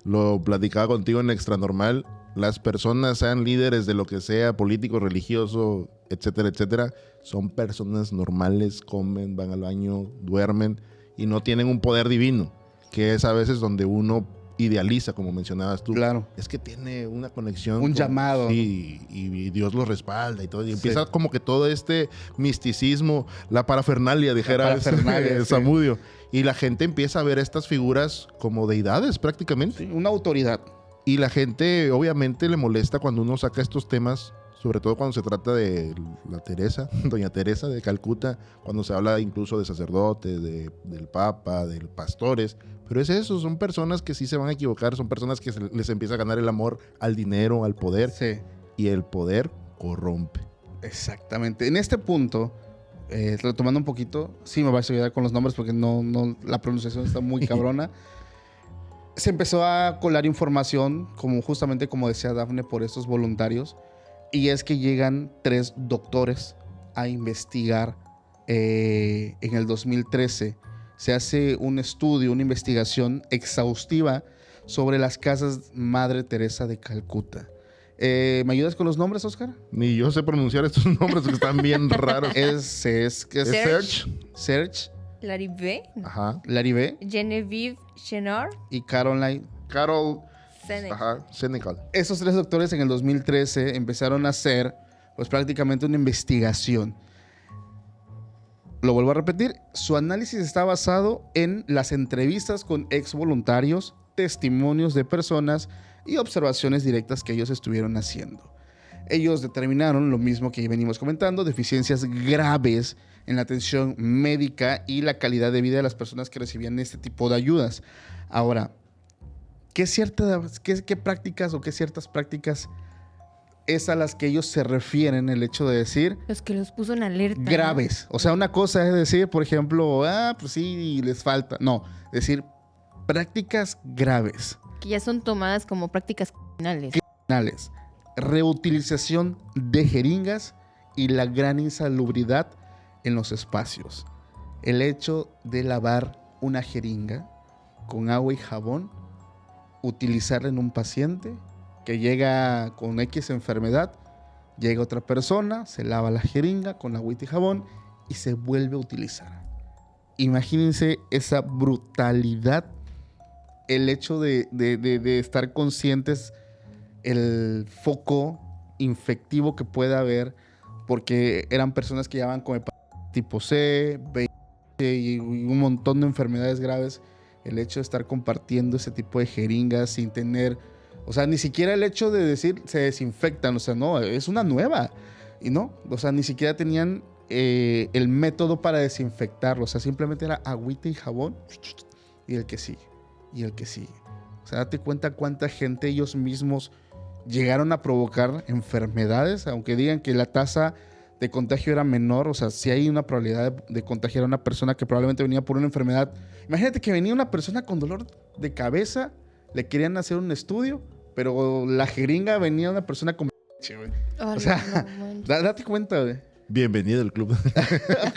Lo platicaba contigo en Extra Normal. Las personas, sean líderes de lo que sea, político, religioso, etcétera, etcétera, son personas normales, comen, van al baño, duermen y no tienen un poder divino, que es a veces donde uno idealiza, como mencionabas tú. claro. Es que tiene una conexión. Un llamado. Sí, y Dios lo respalda y todo. Y Sí. empieza como que todo este misticismo, la parafernalia, dijera parafernalia, sí. Samudio. Y la gente empieza a ver estas figuras como deidades prácticamente. Sí, una autoridad. Y la gente obviamente le molesta cuando uno saca estos temas, sobre todo cuando se trata de la Teresa, Doña Teresa de Calcuta, cuando se habla incluso de sacerdotes, del Papa, de pastores. Pero es eso, son personas que sí se van a equivocar, son personas que les empieza a ganar el amor al dinero, al poder, Sí, y el poder corrompe. exactamente. En este punto, retomando un poquito, sí me vas a ayudar con los nombres porque no, la pronunciación está muy cabrona. Se empezó a colar información, justamente como decía Dafne, por estos voluntarios. Y es que llegan 3 doctores a investigar en el 2013. Se hace un estudio, una investigación exhaustiva sobre las casas Madre Teresa de Calcuta. ¿Me ayudas con los nombres, Oscar? Ni yo sé pronunciar estos nombres que están bien raros. Es Serge. Serge. Larivee. Ajá. Larivee. Genevieve Chenard. Y Caroline. Carol. Seneca. Ajá. Senecal. Esos 3 doctores en el 2013 empezaron a hacer pues prácticamente una investigación. Lo vuelvo a repetir, su análisis está basado en las entrevistas con ex voluntarios, testimonios de personas y observaciones directas que ellos estuvieron haciendo. Ellos determinaron lo mismo que venimos comentando, deficiencias graves en la atención médica y la calidad de vida de las personas que recibían este tipo de ayudas. Ahora, ¿qué prácticas o qué ciertas prácticas es a las que ellos se refieren el hecho de decir Los que los puso en alerta. graves? O sea, una cosa es decir, por ejemplo, pues sí, les falta. No, decir prácticas graves. Que ya son tomadas como prácticas criminales. Criminales. Reutilización de jeringas y la gran insalubridad en los espacios. El hecho de lavar una jeringa con agua y jabón, utilizarla en un paciente que llega con X enfermedad, llega otra persona, se lava la jeringa con agua y jabón y se vuelve a utilizar. Imagínense esa brutalidad, el hecho de estar conscientes el foco infectivo que pueda haber, porque eran personas que llevaban con hepatitis tipo C, VIH y un montón de enfermedades graves. El hecho de estar compartiendo ese tipo de jeringas sin tener, o sea, ni siquiera el hecho de decir se desinfectan, o sea, no, es una nueva, y no, o sea, ni siquiera tenían el método para desinfectarlo, o sea, simplemente era agüita y jabón y el que sigue, y el que sigue. O sea, date cuenta cuánta gente ellos mismos llegaron a provocar enfermedades, aunque digan que la tasa de contagio era menor, o sea, si hay una probabilidad de contagiar a una persona que probablemente venía por una enfermedad. Imagínate que venía una persona con dolor de cabeza, le querían hacer un estudio, pero la jeringa venía una persona con... O sea, date cuenta, güey. Bienvenido al club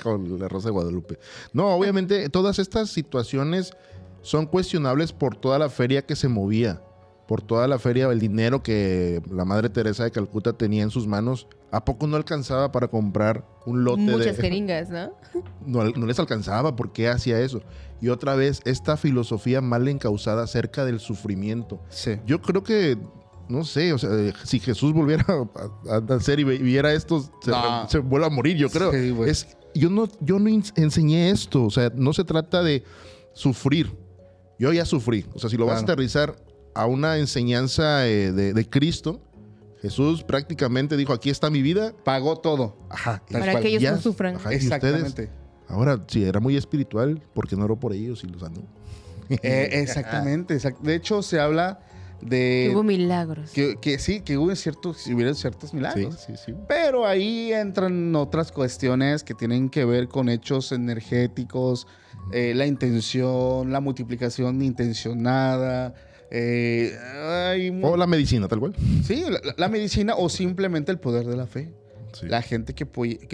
con la Rosa de Guadalupe. No, obviamente todas estas situaciones son cuestionables por toda la feria que se movía, por toda la feria, el dinero que la Madre Teresa de Calcuta tenía en sus manos. ¿A poco no alcanzaba para comprar un lote muchas jeringas, ¿no? No les alcanzaba. ¿Por qué hacía eso? Y otra vez, esta filosofía mal encausada acerca del sufrimiento. Sí. Yo creo que, no sé, o sea, si Jesús volviera a nacer y viera esto, se vuelve a morir, yo creo. Sí, yo no enseñé esto, o sea, no se trata de sufrir. Yo ya sufrí. O sea, si lo vas a aterrizar a una enseñanza de Cristo, Jesús prácticamente dijo, aquí está mi vida. Pagó todo. Ajá. Para que ellos no sufran. Ajá, exactamente. Ustedes, ahora, si era muy espiritual, ¿por qué no oró por ellos y los sanó? Exactamente. De hecho, se habla de... Que hubo milagros. Que sí, que hubieron ciertos milagros. Sí. Pero ahí entran otras cuestiones que tienen que ver con hechos energéticos, la intención, la multiplicación intencionada. O la medicina, tal cual. Sí, la medicina o simplemente el poder de la fe. Sí. La gente que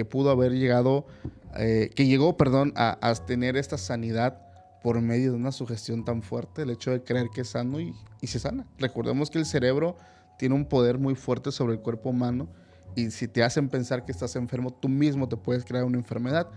pudo haber llegado, a tener esta sanidad por medio de una sugestión tan fuerte, el hecho de creer que es sano y se sana. Recordemos que el cerebro tiene un poder muy fuerte sobre el cuerpo humano y si te hacen pensar que estás enfermo, tú mismo te puedes crear una enfermedad.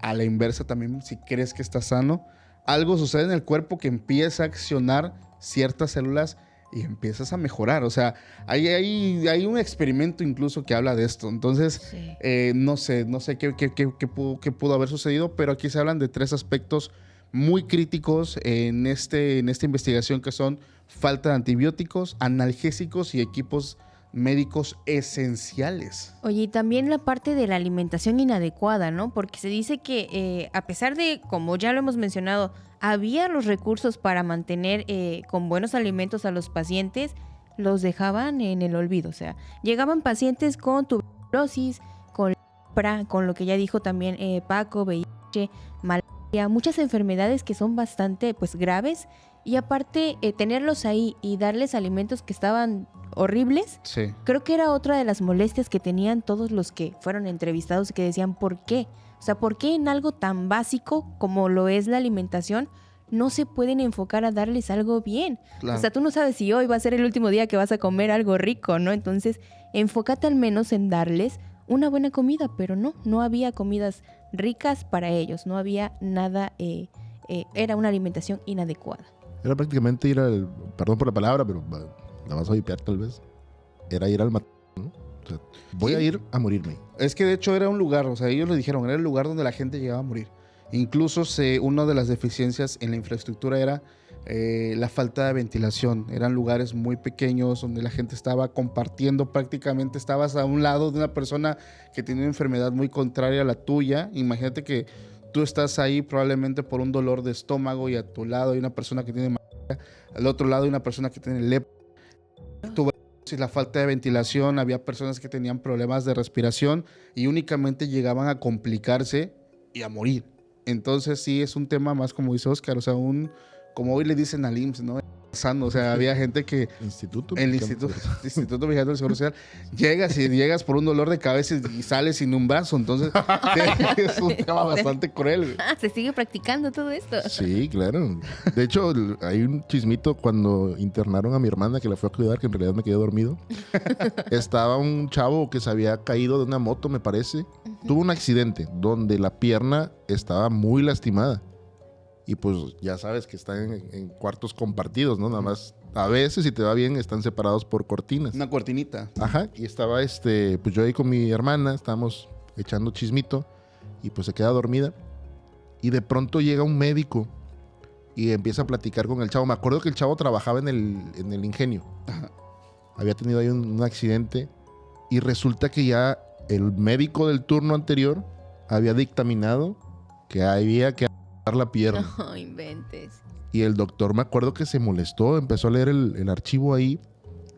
A la inversa también, si crees que estás sano, algo sucede en el cuerpo que empieza a accionar ciertas células y empiezas a mejorar. O sea, hay un experimento incluso que habla de esto. Entonces, sí. No sé qué pudo haber sucedido, pero aquí se hablan de 3 aspectos muy críticos en esta investigación, que son falta de antibióticos, analgésicos y equipos médicos esenciales. Oye, y también la parte de la alimentación inadecuada, ¿no? Porque se dice que a pesar de, como ya lo hemos mencionado, había los recursos para mantener con buenos alimentos a los pacientes, los dejaban en el olvido. O sea, llegaban pacientes con tuberculosis, con lepra, con lo que ya dijo también Paco, VIH, malaria, muchas enfermedades que son bastante pues graves, y aparte tenerlos ahí y darles alimentos que estaban horribles, Sí. creo que era otra de las molestias que tenían todos los que fueron entrevistados y que decían ¿por qué? O sea, ¿por qué en algo tan básico como lo es la alimentación no se pueden enfocar a darles algo bien? Claro. O sea, tú no sabes si hoy va a ser el último día que vas a comer algo rico, ¿no? Entonces, enfócate al menos en darles una buena comida, pero no había comidas ricas para ellos, no había nada, era una alimentación inadecuada. Era prácticamente ir al, perdón por la palabra, pero la vas a vipear tal vez. Era ir al ¿no? O sea, voy Sí. a ir a morirme. Es que de hecho era un lugar, o sea, ellos lo dijeron, era el lugar donde la gente llegaba a morir. Incluso una de las deficiencias en la infraestructura era la falta de ventilación. Eran lugares muy pequeños donde la gente estaba compartiendo, prácticamente estabas a un lado de una persona que tiene una enfermedad muy contraria a la tuya. Imagínate que tú estás ahí probablemente por un dolor de estómago y a tu lado hay una persona que tiene malaria, al otro lado hay una persona que tiene lepra. Y la falta de ventilación, había personas que tenían problemas de respiración y únicamente llegaban a complicarse y a morir. Entonces sí es un tema más, como dice Oscar, o sea, como hoy le dicen al IMSS, ¿no? O sea, había gente que Instituto. el Instituto Mexicano del Seguro Social, llegas por un dolor de cabeza y sales sin un brazo, entonces es un tema bastante cruel. Ah, se sigue practicando todo esto. Sí, claro. De hecho, hay un chismito cuando internaron a mi hermana que la fue a cuidar, que en realidad me quedé dormido. Estaba un chavo que se había caído de una moto, me parece. Tuvo un accidente donde la pierna estaba muy lastimada. Y pues ya sabes que están en cuartos compartidos, ¿no? Nada más, a veces, si te va bien, están separados por cortinas. Una cortinita. Ajá, y estaba pues yo ahí con mi hermana, estábamos echando chismito y pues se queda dormida. Y de pronto llega un médico y empieza a platicar con el chavo. Me acuerdo que el chavo trabajaba en el ingenio. Ajá. Había tenido ahí un accidente y resulta que ya el médico del turno anterior había dictaminado que había que amputar la pierna. No inventes. Y el doctor, me acuerdo que se molestó, empezó a leer el archivo ahí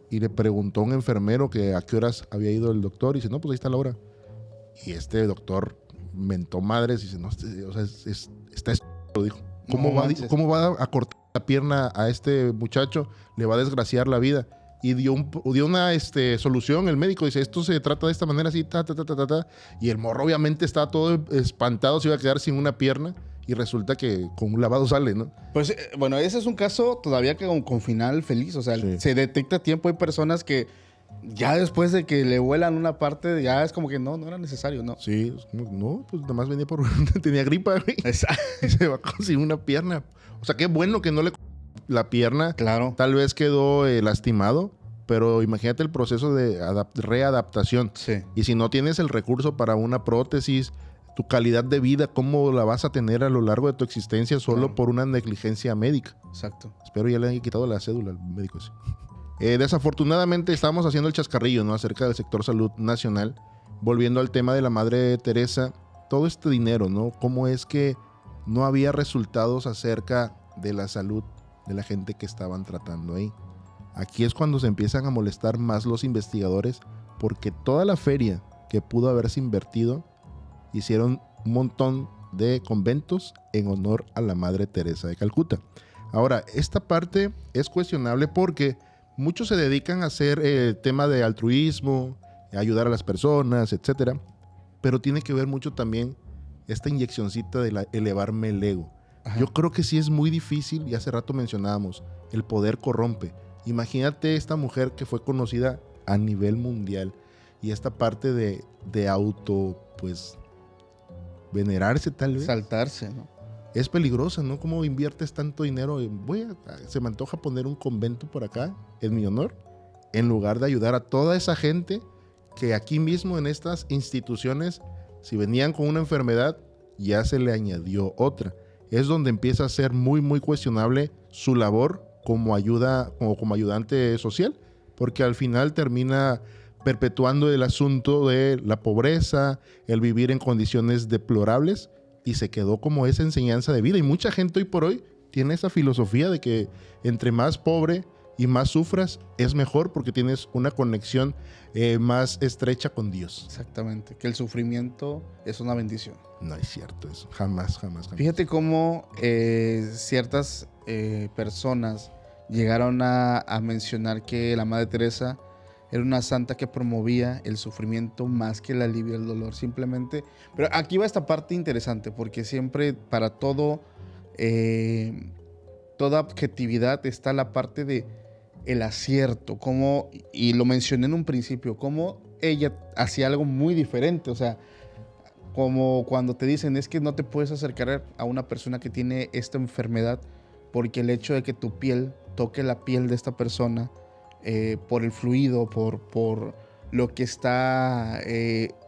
y le preguntó a un enfermero que a qué horas había ido el doctor y dice, no, pues ahí está la hora. Y este doctor mentó madres y dice, no, o sea, está estúpido, dijo. No manches. ¿Cómo va a cortar la pierna a este muchacho? Le va a desgraciar la vida. Y dio una solución el médico, dice, esto se trata de esta manera así, ta. Y el morro obviamente estaba todo espantado, se iba a quedar sin una pierna. Y resulta que con un lavado sale, ¿no? Pues bueno, ese es un caso todavía que con final feliz, o sea, Sí. se detecta a tiempo. Hay personas que ya después de que le vuelan una parte, ya es como que no era necesario, ¿no? Sí, no, pues nada más venía por... tenía gripa, güey. Exacto. Y se va sin una pierna. O sea, qué bueno que no le... La pierna Claro. tal vez quedó lastimado, pero imagínate el proceso de readaptación. Sí. Y si no tienes el recurso para una prótesis, tu calidad de vida, ¿cómo la vas a tener a lo largo de tu existencia solo Claro. por una negligencia médica? Exacto. Espero ya le hayan quitado la cédula al médico ese. Desafortunadamente estamos haciendo el chascarrillo, ¿no? Acerca del sector salud nacional. Volviendo al tema de la Madre Teresa, todo este dinero, ¿no? ¿Cómo es que no había resultados acerca de la salud de la gente que estaban tratando ahí? Aquí es cuando se empiezan a molestar más los investigadores, porque toda la feria que pudo haberse invertido, hicieron un montón de conventos en honor a la Madre Teresa de Calcuta. Ahora, esta parte es cuestionable porque muchos se dedican a hacer el tema de altruismo, ayudar a las personas, etcétera, pero tiene que ver mucho también esta inyeccioncita de elevarme el ego. Ajá. Yo creo que sí es muy difícil, y hace rato mencionábamos, el poder corrompe. Imagínate esta mujer que fue conocida a nivel mundial y esta parte de auto, pues, venerarse tal vez. Saltarse, ¿no? Es peligrosa, ¿no? ¿Cómo inviertes tanto dinero? Se me antoja poner un convento por acá, en mi honor, en lugar de ayudar a toda esa gente que aquí mismo en estas instituciones, si venían con una enfermedad, ya se le añadió otra. Es donde empieza a ser muy, muy cuestionable su labor como ayudante social, porque al final termina perpetuando el asunto de la pobreza, el vivir en condiciones deplorables, y se quedó como esa enseñanza de vida. Y mucha gente hoy por hoy tiene esa filosofía de que entre más pobre y más sufras, es mejor porque tienes una conexión más estrecha con Dios. Exactamente, que el sufrimiento es una bendición. No es cierto eso, jamás. Fíjate cómo ciertas personas llegaron a mencionar que la Madre Teresa era una santa que promovía el sufrimiento más que el alivio del dolor, simplemente. Pero aquí va esta parte interesante, porque siempre para todo, toda objetividad está la parte de el acierto, como, y lo mencioné en un principio, como ella hacía algo muy diferente, o sea, como cuando te dicen es que no te puedes acercar a una persona que tiene esta enfermedad porque el hecho de que tu piel toque la piel de esta persona por el fluido, por lo que está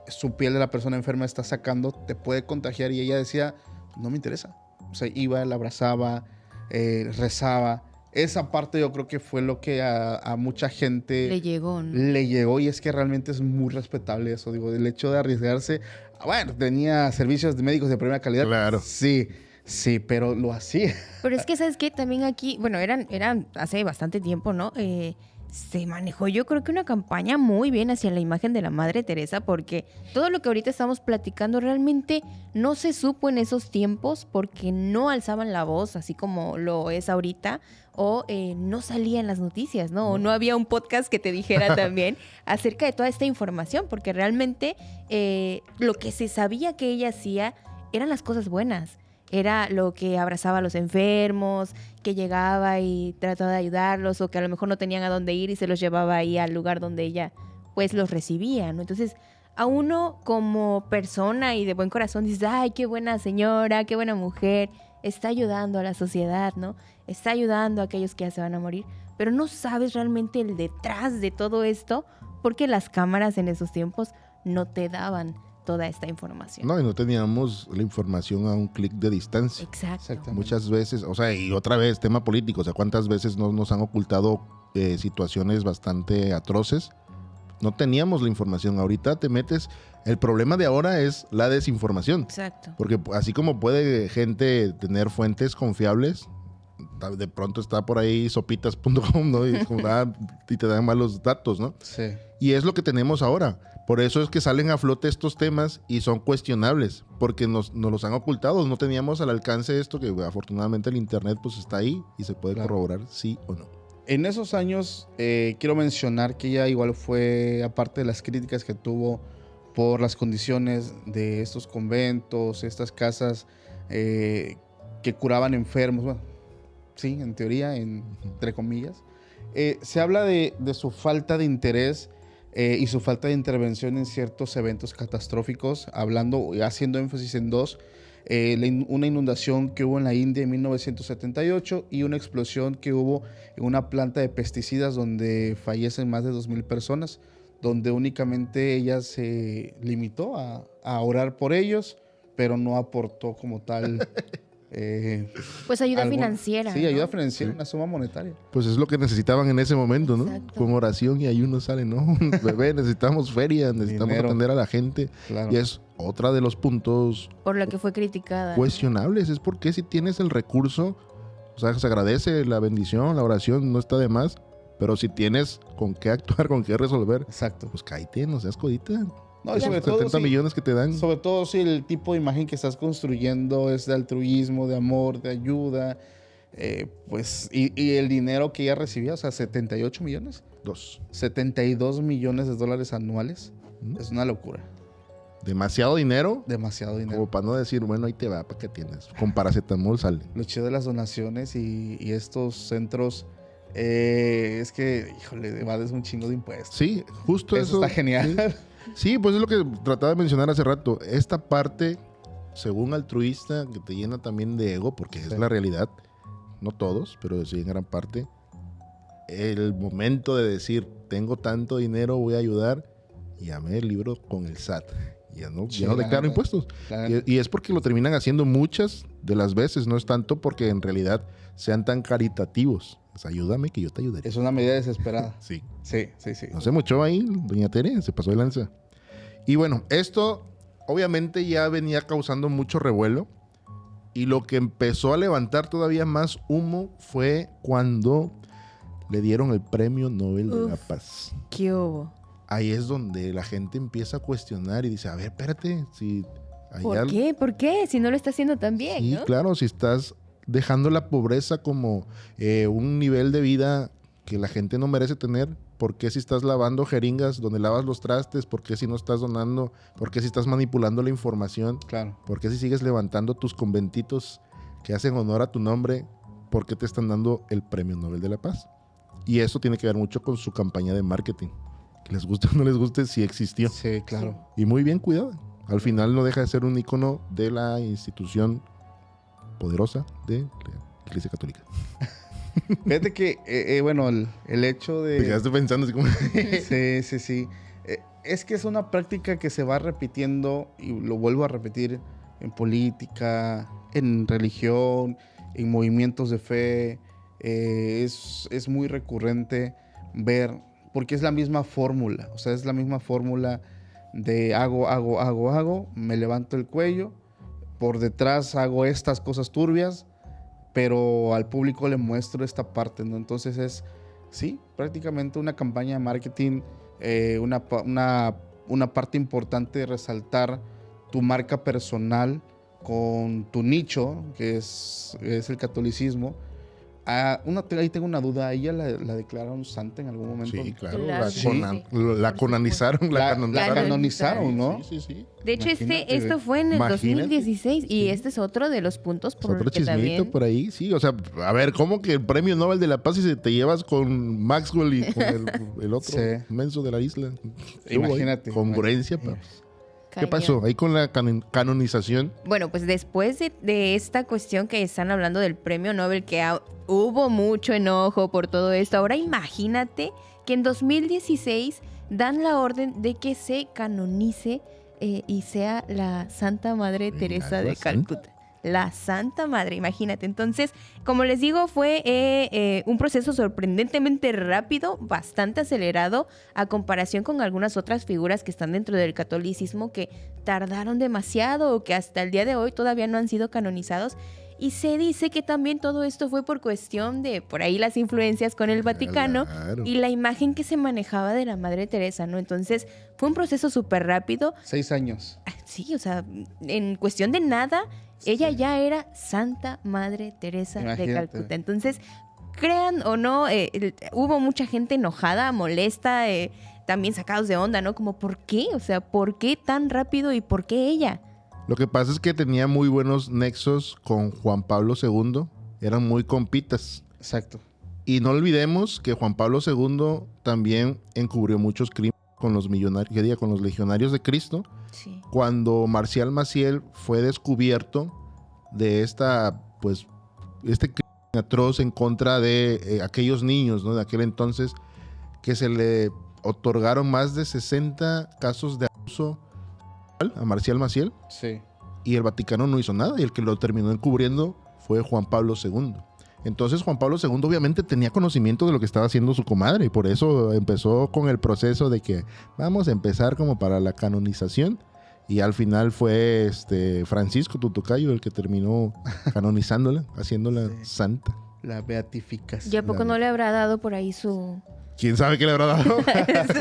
su piel de la persona enferma está sacando, te puede contagiar. Y ella decía, no me interesa. O sea, iba, la abrazaba, rezaba. Esa parte yo creo que fue lo que a mucha gente Le llegó, ¿no? le llegó, y es que realmente es muy respetable eso, digo, el hecho de arriesgarse. Bueno, tenía servicios de médicos de primera calidad. Claro. Sí, pero lo hacía. Pero es que, ¿sabes qué? También aquí, bueno, eran hace bastante tiempo, ¿no? Se manejó yo creo que una campaña muy bien hacia la imagen de la Madre Teresa, porque todo lo que ahorita estamos platicando realmente no se supo en esos tiempos porque no alzaban la voz así como lo es ahorita, o no salía en las noticias, ¿no? O no había un podcast que te dijera también acerca de toda esta información, porque realmente lo que se sabía que ella hacía eran las cosas buenas. Era lo que abrazaba a los enfermos, que llegaba y trataba de ayudarlos, o que a lo mejor no tenían a dónde ir y se los llevaba ahí al lugar donde ella pues los recibía, ¿no? Entonces, a uno como persona y de buen corazón dices, ay, qué buena señora, qué buena mujer, está ayudando a la sociedad, ¿no? Está ayudando a aquellos que ya se van a morir, pero no sabes realmente el detrás de todo esto, porque las cámaras en esos tiempos no te daban toda esta información. No, y no teníamos la información a un clic de distancia. Exacto. Exactamente. Muchas veces, o sea, y otra vez, tema político, o sea, cuántas veces nos han ocultado situaciones bastante atroces. No teníamos la información. Ahorita te metes, el problema de ahora es la desinformación. Exacto. Porque así como puede gente tener fuentes confiables, de pronto está por ahí sopitas.com, ¿no? Y te dan malos datos, ¿no? Sí. Y es lo que tenemos ahora. Por eso es que salen a flote estos temas y son cuestionables, porque nos los han ocultado. No teníamos al alcance esto, que afortunadamente el internet pues está ahí y se puede corroborar sí o no. En esos años, quiero mencionar que ella igual fue, aparte de las críticas que tuvo por las condiciones de estos conventos, estas casas que curaban enfermos, bueno, sí, en teoría, entre comillas, se habla de su falta de interés y su falta de intervención en ciertos eventos catastróficos, haciendo énfasis en dos. Una inundación que hubo en la India en 1978 y una explosión que hubo en una planta de pesticidas donde fallecen más de 2,000 personas, donde únicamente ella se limitó a orar por ellos, pero no aportó como tal. Pues ayuda financiera. Sí, ¿no? ayuda financiera, una suma monetaria. Pues es lo que necesitaban en ese momento, ¿no? Exacto. Con oración y ayuno sale, ¿no? Bebé, necesitamos feria, necesitamos Dinero. atender a la gente. Claro. Y es otra de los puntos Por la que fue criticada. ¿no? cuestionables. Es porque si tienes el recurso, o sea, se agradece la bendición, la oración, no está de más. Pero si tienes con qué actuar, con qué resolver, Exacto. pues cállate, no seas codita. No, y sobre todo, 70 sí, millones que te dan. sobre todo si el tipo de imagen que estás construyendo es de altruismo, de amor, de ayuda, pues, y el dinero que ella recibía, o sea, 78 millones, 72 millones de dólares anuales, es una locura. Demasiado dinero, Demasiado dinero. como para no decir, bueno, ahí te va, ¿para qué tienes? Con paracetamol sale. Lo chido de las donaciones y estos centros es que, híjole, evades un chingo de impuestos. Sí, justo eso. Eso está genial. Sí, pues es lo que trataba de mencionar hace rato. Esta parte, según altruista, que te llena también de ego, porque es la realidad. No todos, pero sí en gran parte. El momento de decir, tengo tanto dinero, voy a ayudar, ya me libro con el SAT. Ya no Sí, declaro impuestos. Y es porque lo terminan haciendo muchas de las veces. No es tanto porque en realidad sean tan caritativos. Pues ayúdame que yo te ayudaré. Es una medida desesperada. Sí. Sí. No se mochó ahí, doña Tere, se pasó de lanza. Y bueno, esto obviamente ya venía causando mucho revuelo. Y lo que empezó a levantar todavía más humo fue cuando le dieron el Premio Nobel de la Uf. Paz. ¿Qué hubo? Ahí es donde la gente empieza a cuestionar y dice, a ver, espérate, si ¿Por qué? ¿Por qué? Si no lo está haciendo tan bien, Sí, ¿no? claro, si estás dejando la pobreza como un nivel de vida que la gente no merece tener, ¿por qué si estás lavando jeringas donde lavas los trastes? ¿Por qué si no estás donando? ¿Por qué si estás manipulando la información? Claro. ¿Por qué si sigues levantando tus conventitos que hacen honor a tu nombre? ¿Por qué te están dando el Premio Nobel de la Paz? Y eso tiene que ver mucho con su campaña de marketing. Que les guste o no les guste, sí existió. Sí, claro. Y muy bien cuidado. Al final no deja de ser un ícono de la institución poderosa de la Iglesia Católica. Fíjate que, bueno, el hecho Te quedaste de... pensando así como... Sí, sí, sí. Es que es una práctica que se va repitiendo, y lo vuelvo a repetir, en política, en religión, en movimientos de fe. Es muy recurrente ver, porque es la misma fórmula. O sea, es la misma fórmula de hago, me levanto el cuello, por detrás hago estas cosas turbias, pero al público le muestro esta parte, ¿no? Entonces es, sí, prácticamente una campaña de marketing, una parte importante de resaltar tu marca personal con tu nicho, que es el catolicismo. Ahí tengo una duda, ¿a ella la declararon santa en algún momento? Sí, claro. Claro, La, sí. la canonizaron. La La canonizaron, ¿no? Sí, sí, sí. De hecho, Imagínate, esto fue en el imagínate. 2016 y Sí. este es otro de los puntos Es por otro los que chismito también... por ahí, sí. O sea, a ver, ¿cómo que el Premio Nobel de la Paz y se te llevas con Maxwell y con el otro Sí. menso de la isla? ¿Qué hubo ahí? Imagínate. Congruencia, Imagínate. paps. ¿Qué Cañón. pasó? Ahí con la canonización. Bueno, pues después de esta cuestión que están hablando del premio Nobel, que hubo mucho enojo por todo esto, ahora imagínate que en 2016 dan la orden de que se canonice y sea la Santa Madre Teresa la de santa. Calcuta. La Santa Madre, imagínate. Entonces, como les digo, fue un proceso sorprendentemente rápido, bastante acelerado, a comparación con algunas otras figuras que están dentro del catolicismo que tardaron demasiado o que hasta el día de hoy todavía no han sido canonizados. Y se dice que también todo esto fue por cuestión de, por ahí, las influencias con el Vaticano Claro. y la imagen que se manejaba de la Madre Teresa, ¿no? Entonces, fue un proceso súper rápido. 6 años. Sí, o sea, en cuestión de nada, ella ya era Santa Madre Teresa de Imagínate. Calcuta. Entonces, crean o no, hubo mucha gente enojada, molesta, también sacados de onda, ¿no? Como, ¿por qué? O sea, ¿por qué tan rápido y por qué ella? Lo que pasa es que tenía muy buenos nexos con Juan Pablo II. Eran muy compitas. Exacto. Y no olvidemos que Juan Pablo II también encubrió muchos crímenes con los millonarios, que diga, con los legionarios de Cristo. Sí. Cuando Marcial Maciel fue descubierto de este crimen atroz en contra de aquellos niños, ¿no? De aquel entonces, que se le otorgaron más de 60 casos de abuso a Marcial Maciel, Sí. y el Vaticano no hizo nada, y el que lo terminó encubriendo fue Juan Pablo II. Entonces Juan Pablo II obviamente tenía conocimiento de lo que estaba haciendo su comadre, y por eso empezó con el proceso de que vamos a empezar como para la canonización, y al final fue Francisco Tutucayo el que terminó canonizándola, haciéndola Sí. santa. La beatificación. ¿Y a poco no le habrá dado por ahí su, ¿Quién sabe qué le habrá dado?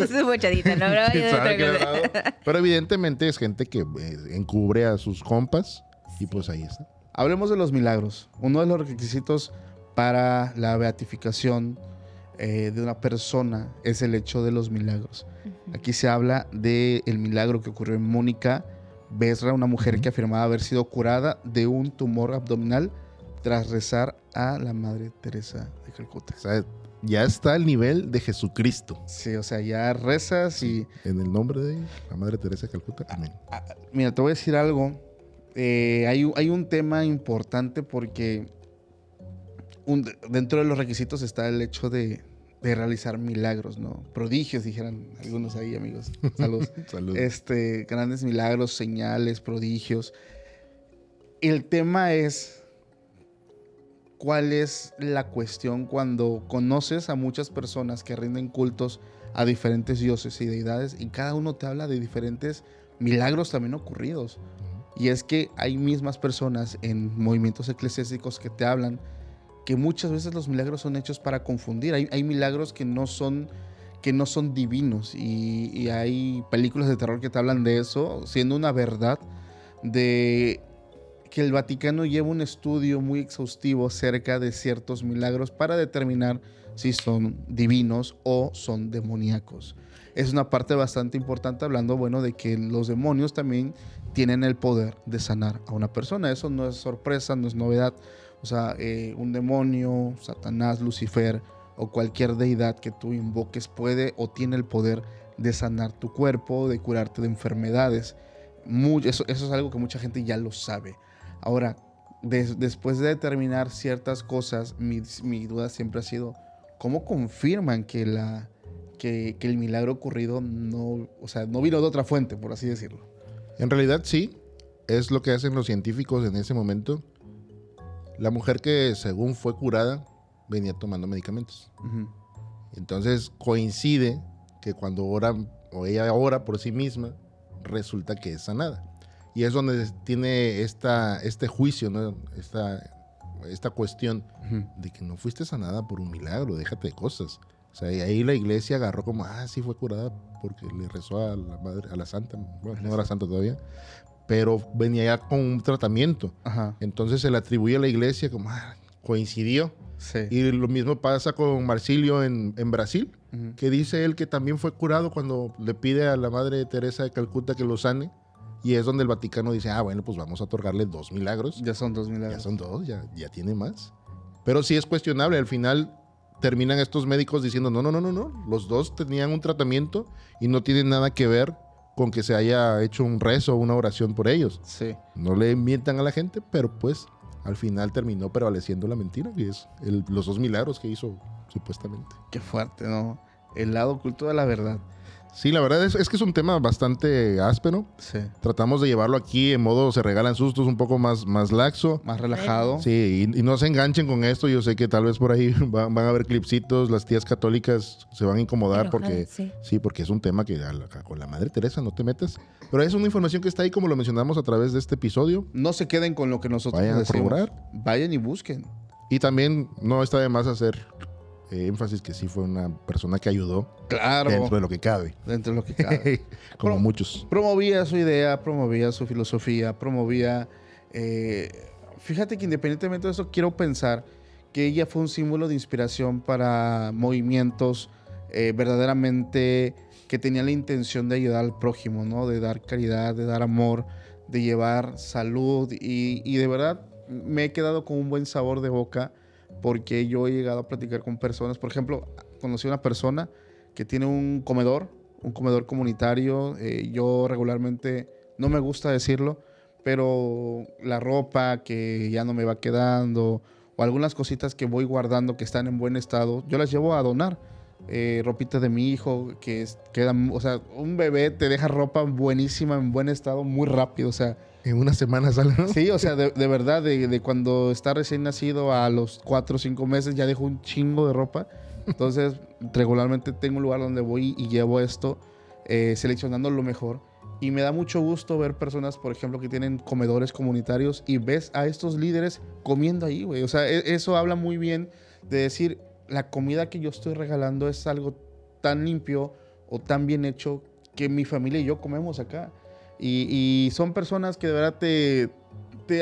su bochadita? ¿No habrá ¿Quién ido de sabe otra qué le cosa? habrá dado? Pero evidentemente es gente que encubre a sus compas, y pues ahí está. Hablemos de los milagros. Uno de los requisitos para la beatificación de una persona es el hecho de los milagros. Aquí se habla del milagro que ocurrió en Mónica Besra, una mujer Ujú. que afirmaba haber sido curada de un tumor abdominal tras rezar a la Madre Teresa de Calcuta. O sea, ya está el nivel de Jesucristo. Sí, o sea, ya rezas y... En el nombre de la Madre Teresa de Calcuta. Amén. Mira, te voy a decir algo. Hay un tema importante porque dentro de los requisitos está el hecho de realizar milagros, ¿no? Prodigios, dijeran algunos ahí, amigos. Saludos. Salud. Grandes milagros, señales, prodigios. El tema es cuál es la cuestión cuando conoces a muchas personas que rinden cultos a diferentes dioses y deidades y cada uno te habla de diferentes milagros también ocurridos. Y es que hay mismas personas en movimientos eclesiásticos que te hablan que muchas veces los milagros son hechos para confundir. Hay milagros que no son divinos y hay películas de terror que te hablan de eso, siendo una verdad de que el Vaticano lleva un estudio muy exhaustivo acerca de ciertos milagros para determinar si son divinos o son demoníacos. Es una parte bastante importante hablando, bueno, de que los demonios también tienen el poder de sanar a una persona. Eso no es sorpresa, no es novedad. O sea, un demonio, Satanás, Lucifer o cualquier deidad que tú invoques puede o tiene el poder de sanar tu cuerpo, de curarte de enfermedades. Eso es algo que mucha gente ya lo sabe. Ahora, después de determinar ciertas cosas, mi duda siempre ha sido, ¿cómo confirman que el milagro ocurrido no vino de otra fuente, por así decirlo? En realidad sí, es lo que hacen los científicos en ese momento. La mujer que según fue curada venía tomando medicamentos. Uh-huh. Entonces coincide que cuando oran o ella ora por sí misma, resulta que es sanada. Y es donde tiene este juicio, ¿no? Esta cuestión de que no fuiste sanada por un milagro, déjate de cosas. O sea, y ahí la iglesia agarró como, sí fue curada porque le rezó a la madre, a la santa, bueno, no era santa todavía, pero venía ya con un tratamiento. Ajá. Entonces se le atribuye a la iglesia como, coincidió. Sí. Y lo mismo pasa con Marsilio en Brasil, que dice él que también fue curado cuando le pide a la Madre Teresa de Calcuta que lo sane. Y es donde el Vaticano dice, bueno, pues vamos a otorgarle 2 milagros. Ya son 2 milagros. Ya son 2, ya tiene más. Pero sí es cuestionable. Al final terminan estos médicos diciendo, no. Los 2 tenían un tratamiento y no tienen nada que ver con que se haya hecho un rezo o una oración por ellos. Sí. No le mientan a la gente, pero pues al final terminó prevaleciendo la mentira, que es los 2 milagros que hizo supuestamente. Qué fuerte, ¿no? El lado oculto de la verdad. Sí, la verdad es que es un tema bastante áspero. Sí. Tratamos de llevarlo aquí en modo se regalan sustos, un poco más laxo. Más relajado. Sí, y no se enganchen con esto. Yo sé que tal vez por ahí van a haber clipsitos. Las tías católicas se van a incomodar enojadas, porque porque es un tema que con la Madre Teresa no te metas. Pero es una información que está ahí, como lo mencionamos a través de este episodio. No se queden con lo que nosotros Vayan a decimos. corroborar. Vayan y busquen. Y también no está de más hacer énfasis que sí fue una persona que ayudó. Claro. Dentro de lo que cabe. Dentro de lo que cabe. Como muchos. Promovía su idea, promovía su filosofía, promovía... fíjate que independientemente de eso, quiero pensar que ella fue un símbolo de inspiración para movimientos verdaderamente que tenían la intención de ayudar al prójimo, ¿no? De dar caridad, de dar amor, de llevar salud y de verdad me he quedado con un buen sabor de boca porque yo he llegado a platicar con personas. Por ejemplo, conocí a una persona que tiene un comedor comunitario. Yo regularmente, no me gusta decirlo, pero la ropa que ya no me va quedando o algunas cositas que voy guardando que están en buen estado, yo las llevo a donar. Ropita de mi hijo, o sea, un bebé te deja ropa buenísima, en buen estado, muy rápido, o sea. En una semana sale, ¿no? Sí, o sea, de verdad, de cuando está recién nacido a los 4 o 5 meses ya dejo un chingo de ropa. Entonces, regularmente tengo un lugar donde voy y llevo esto, seleccionando lo mejor. Y me da mucho gusto ver personas, por ejemplo, que tienen comedores comunitarios y ves a estos líderes comiendo ahí, güey. O sea, eso habla muy bien de decir, la comida que yo estoy regalando es algo tan limpio o tan bien hecho que mi familia y yo comemos acá. Y son personas que de verdad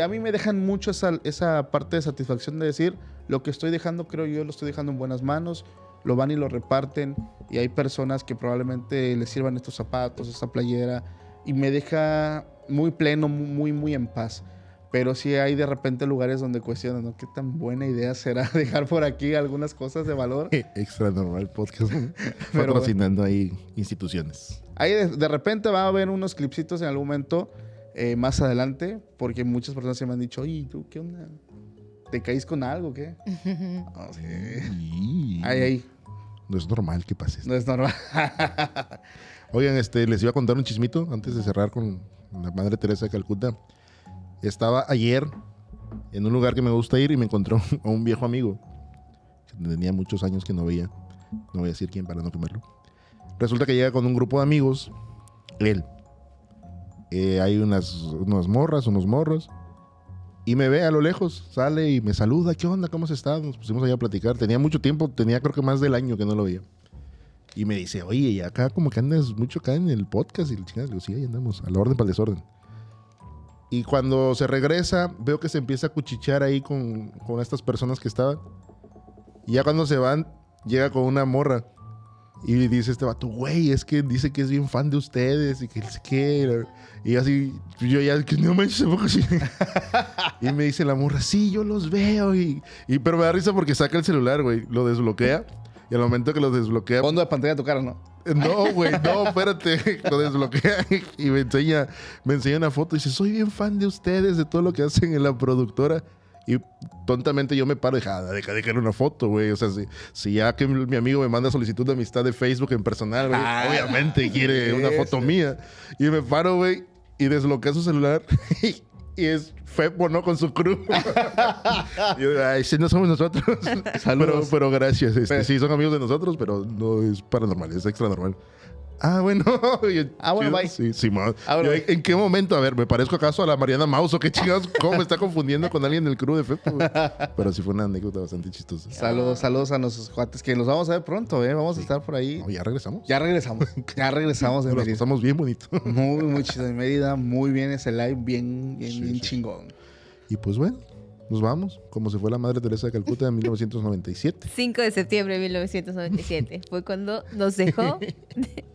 a mí me dejan mucho esa parte de satisfacción de decir, lo que estoy dejando, creo yo, lo estoy dejando en buenas manos, lo van y lo reparten, y hay personas que probablemente les sirvan estos zapatos, esta playera, y me deja muy pleno, muy, muy en paz. Pero sí hay de repente lugares donde cuestionan, ¿no? ¿Qué tan buena idea será dejar por aquí algunas cosas de valor? Extra Normal Podcast. Patrocinando ahí instituciones. Ahí de repente va a haber unos clipsitos en algún momento más adelante, porque muchas personas se me han dicho, oye, ¿tú qué onda? ¿Te caís con algo o qué? Oh, sí. Ahí. No es normal que pase esto. No es normal. Oigan, les iba a contar un chismito antes de cerrar con la Madre Teresa de Calcuta. Estaba ayer en un lugar que me gusta ir y me encontré a un viejo amigo que tenía muchos años que no veía. No voy a decir quién para no quemarlo. Resulta que llega con un grupo de amigos. Él. Hay unas morras, unos morros. Y me ve a lo lejos, sale y me saluda. ¿Qué onda? ¿Cómo has estado? Nos pusimos allá a platicar. Tenía mucho tiempo, tenía creo que más del año que no lo veía. Y me dice, oye, y acá como que andas mucho acá en el podcast. Y el chingada, le digo, sí, ahí andamos, a la orden para el desorden. Y cuando se regresa, veo que se empieza a cuchichear ahí con estas personas que estaban. Y ya cuando se van, llega con una morra. Y dice este vato, güey, es que dice que es bien fan de ustedes y que no sé qué. Y así, yo ya, que no manches, ¿a poco sí? Y me dice la morra, sí, yo los veo. Pero me da risa porque saca el celular, güey, lo desbloquea. Y al momento que lo desbloquea... Fondo de pantalla a tu cara, ¿no? No, güey, no, espérate. Lo desbloquea y me enseña una foto. Y dice, soy bien fan de ustedes, de todo lo que hacen en la productora. Y tontamente yo me paro y dije, deja una foto, güey. O sea, si ya que mi amigo me manda solicitud de amistad de Facebook en personal, güey, obviamente quiere una foto mía. Y me paro, güey, y desbloquea su celular. Y es Fepo, ¿no? Con su crew. Y yo, ay, sí, no somos nosotros. Pero gracias. Sí, son amigos de nosotros, pero no es paranormal, es extra normal. Ah, bueno. Bueno, bye. Sí, bueno, bueno, bye. ¿En qué momento? A ver, ¿me parezco acaso a la Mariana Maus o qué chingados? ¿Cómo me está confundiendo con alguien del crew de Fepo? Pero sí fue una anécdota bastante chistosa. Saludos a nuestros cuates que los vamos a ver pronto, ¿eh? Vamos a estar por ahí. No, ya regresamos. Ya regresamos de Nos Mérida. pasamos bien bonito. Muy chido de Mérida. Muy bien ese live, bien chingón. Y pues bueno, nos vamos. Como se fue la Madre Teresa de Calcuta en 1997. 5 de septiembre de 1997 fue cuando nos dejó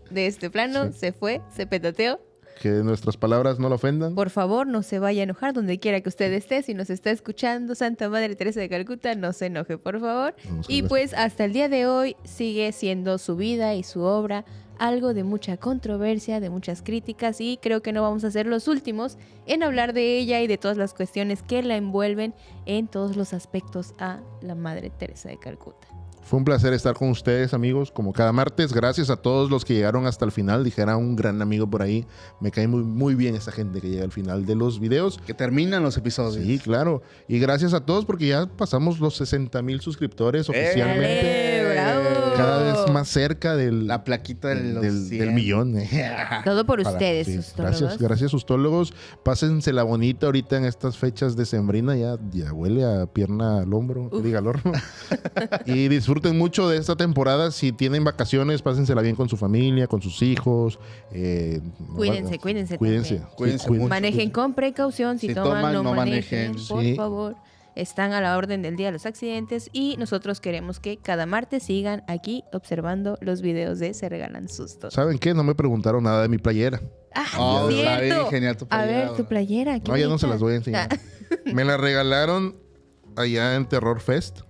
de este plano, se fue, se petateó. Que nuestras palabras no lo ofendan. Por favor, no se vaya a enojar donde quiera que usted esté. Si nos está escuchando, Santa Madre Teresa de Calcuta, no se enoje, por favor. Y pues hasta el día de hoy sigue siendo su vida y su obra algo de mucha controversia, de muchas críticas, y creo que no vamos a ser los últimos en hablar de ella y de todas las cuestiones que la envuelven en todos los aspectos a la Madre Teresa de Calcuta. Fue un placer estar con ustedes, amigos, como cada martes. Gracias a todos los que llegaron hasta el final. Dijera un gran amigo por ahí. Me cae muy bien esa gente que llega al final de los videos. Que terminan los episodios. Sí, claro. Y gracias a todos porque ya pasamos los 60,000 suscriptores oficialmente. ¡Bravo! Cada vez más cerca del... La plaquita del millón. Todo por ustedes, sustólogos. Gracias, sustólogos. Pásensela bonita ahorita en estas fechas de sembrina. Ya huele a pierna al hombro, que diga al horno. Y disfruten mucho de esta temporada. Si tienen vacaciones, pásensela bien con su familia, con sus hijos. Cuídense mucho. Manejen con precaución. Si toman, no manejen. Por favor. Están a la orden del día de los accidentes y nosotros queremos que cada martes sigan aquí observando los videos de Se Regalan Sustos. ¿Saben qué? No me preguntaron nada de mi playera. Cierto. Genial tu A playera. ver, tu playera. No, ya no se las voy a enseñar. Me la regalaron allá en Terror Fest.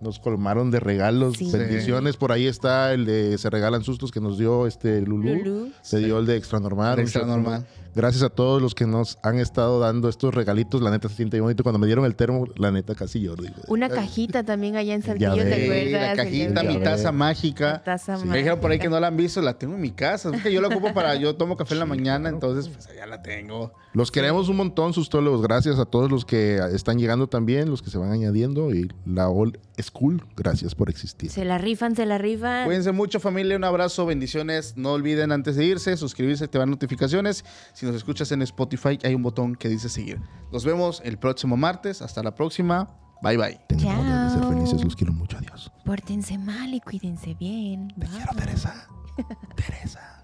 Nos colmaron de regalos, Sí. bendiciones. Por ahí está el de Se Regalan Sustos que nos dio Lulú. Se dio el de Extra Normal. Extra Normal. Gracias a todos los que nos han estado dando estos regalitos. La neta se siente bonito. Cuando me dieron el termo, la neta casi yo. Una cajita también allá en Saltillo, Ya ¿te ves. acuerdas? La cajita, mi taza mágica. Me dijeron por ahí que no la han visto, la tengo en mi casa. Es que yo la ocupo yo tomo café en la mañana, entonces pues allá la tengo. Los queremos un montón, sustólogos. Gracias a todos los que están llegando también, los que se van añadiendo. Y la Old School, gracias por existir. Se la rifan. Cuídense mucho, familia. Un abrazo, bendiciones. No olviden antes de irse, suscribirse, te van notificaciones. Si nos escuchas en Spotify, hay un botón que dice seguir. Nos vemos el próximo martes. Hasta la próxima. Bye, bye. Tengan la orden de ser felices. Los quiero mucho. Adiós. Pórtense mal y cuídense bien. Te quiero, Teresa. Teresa.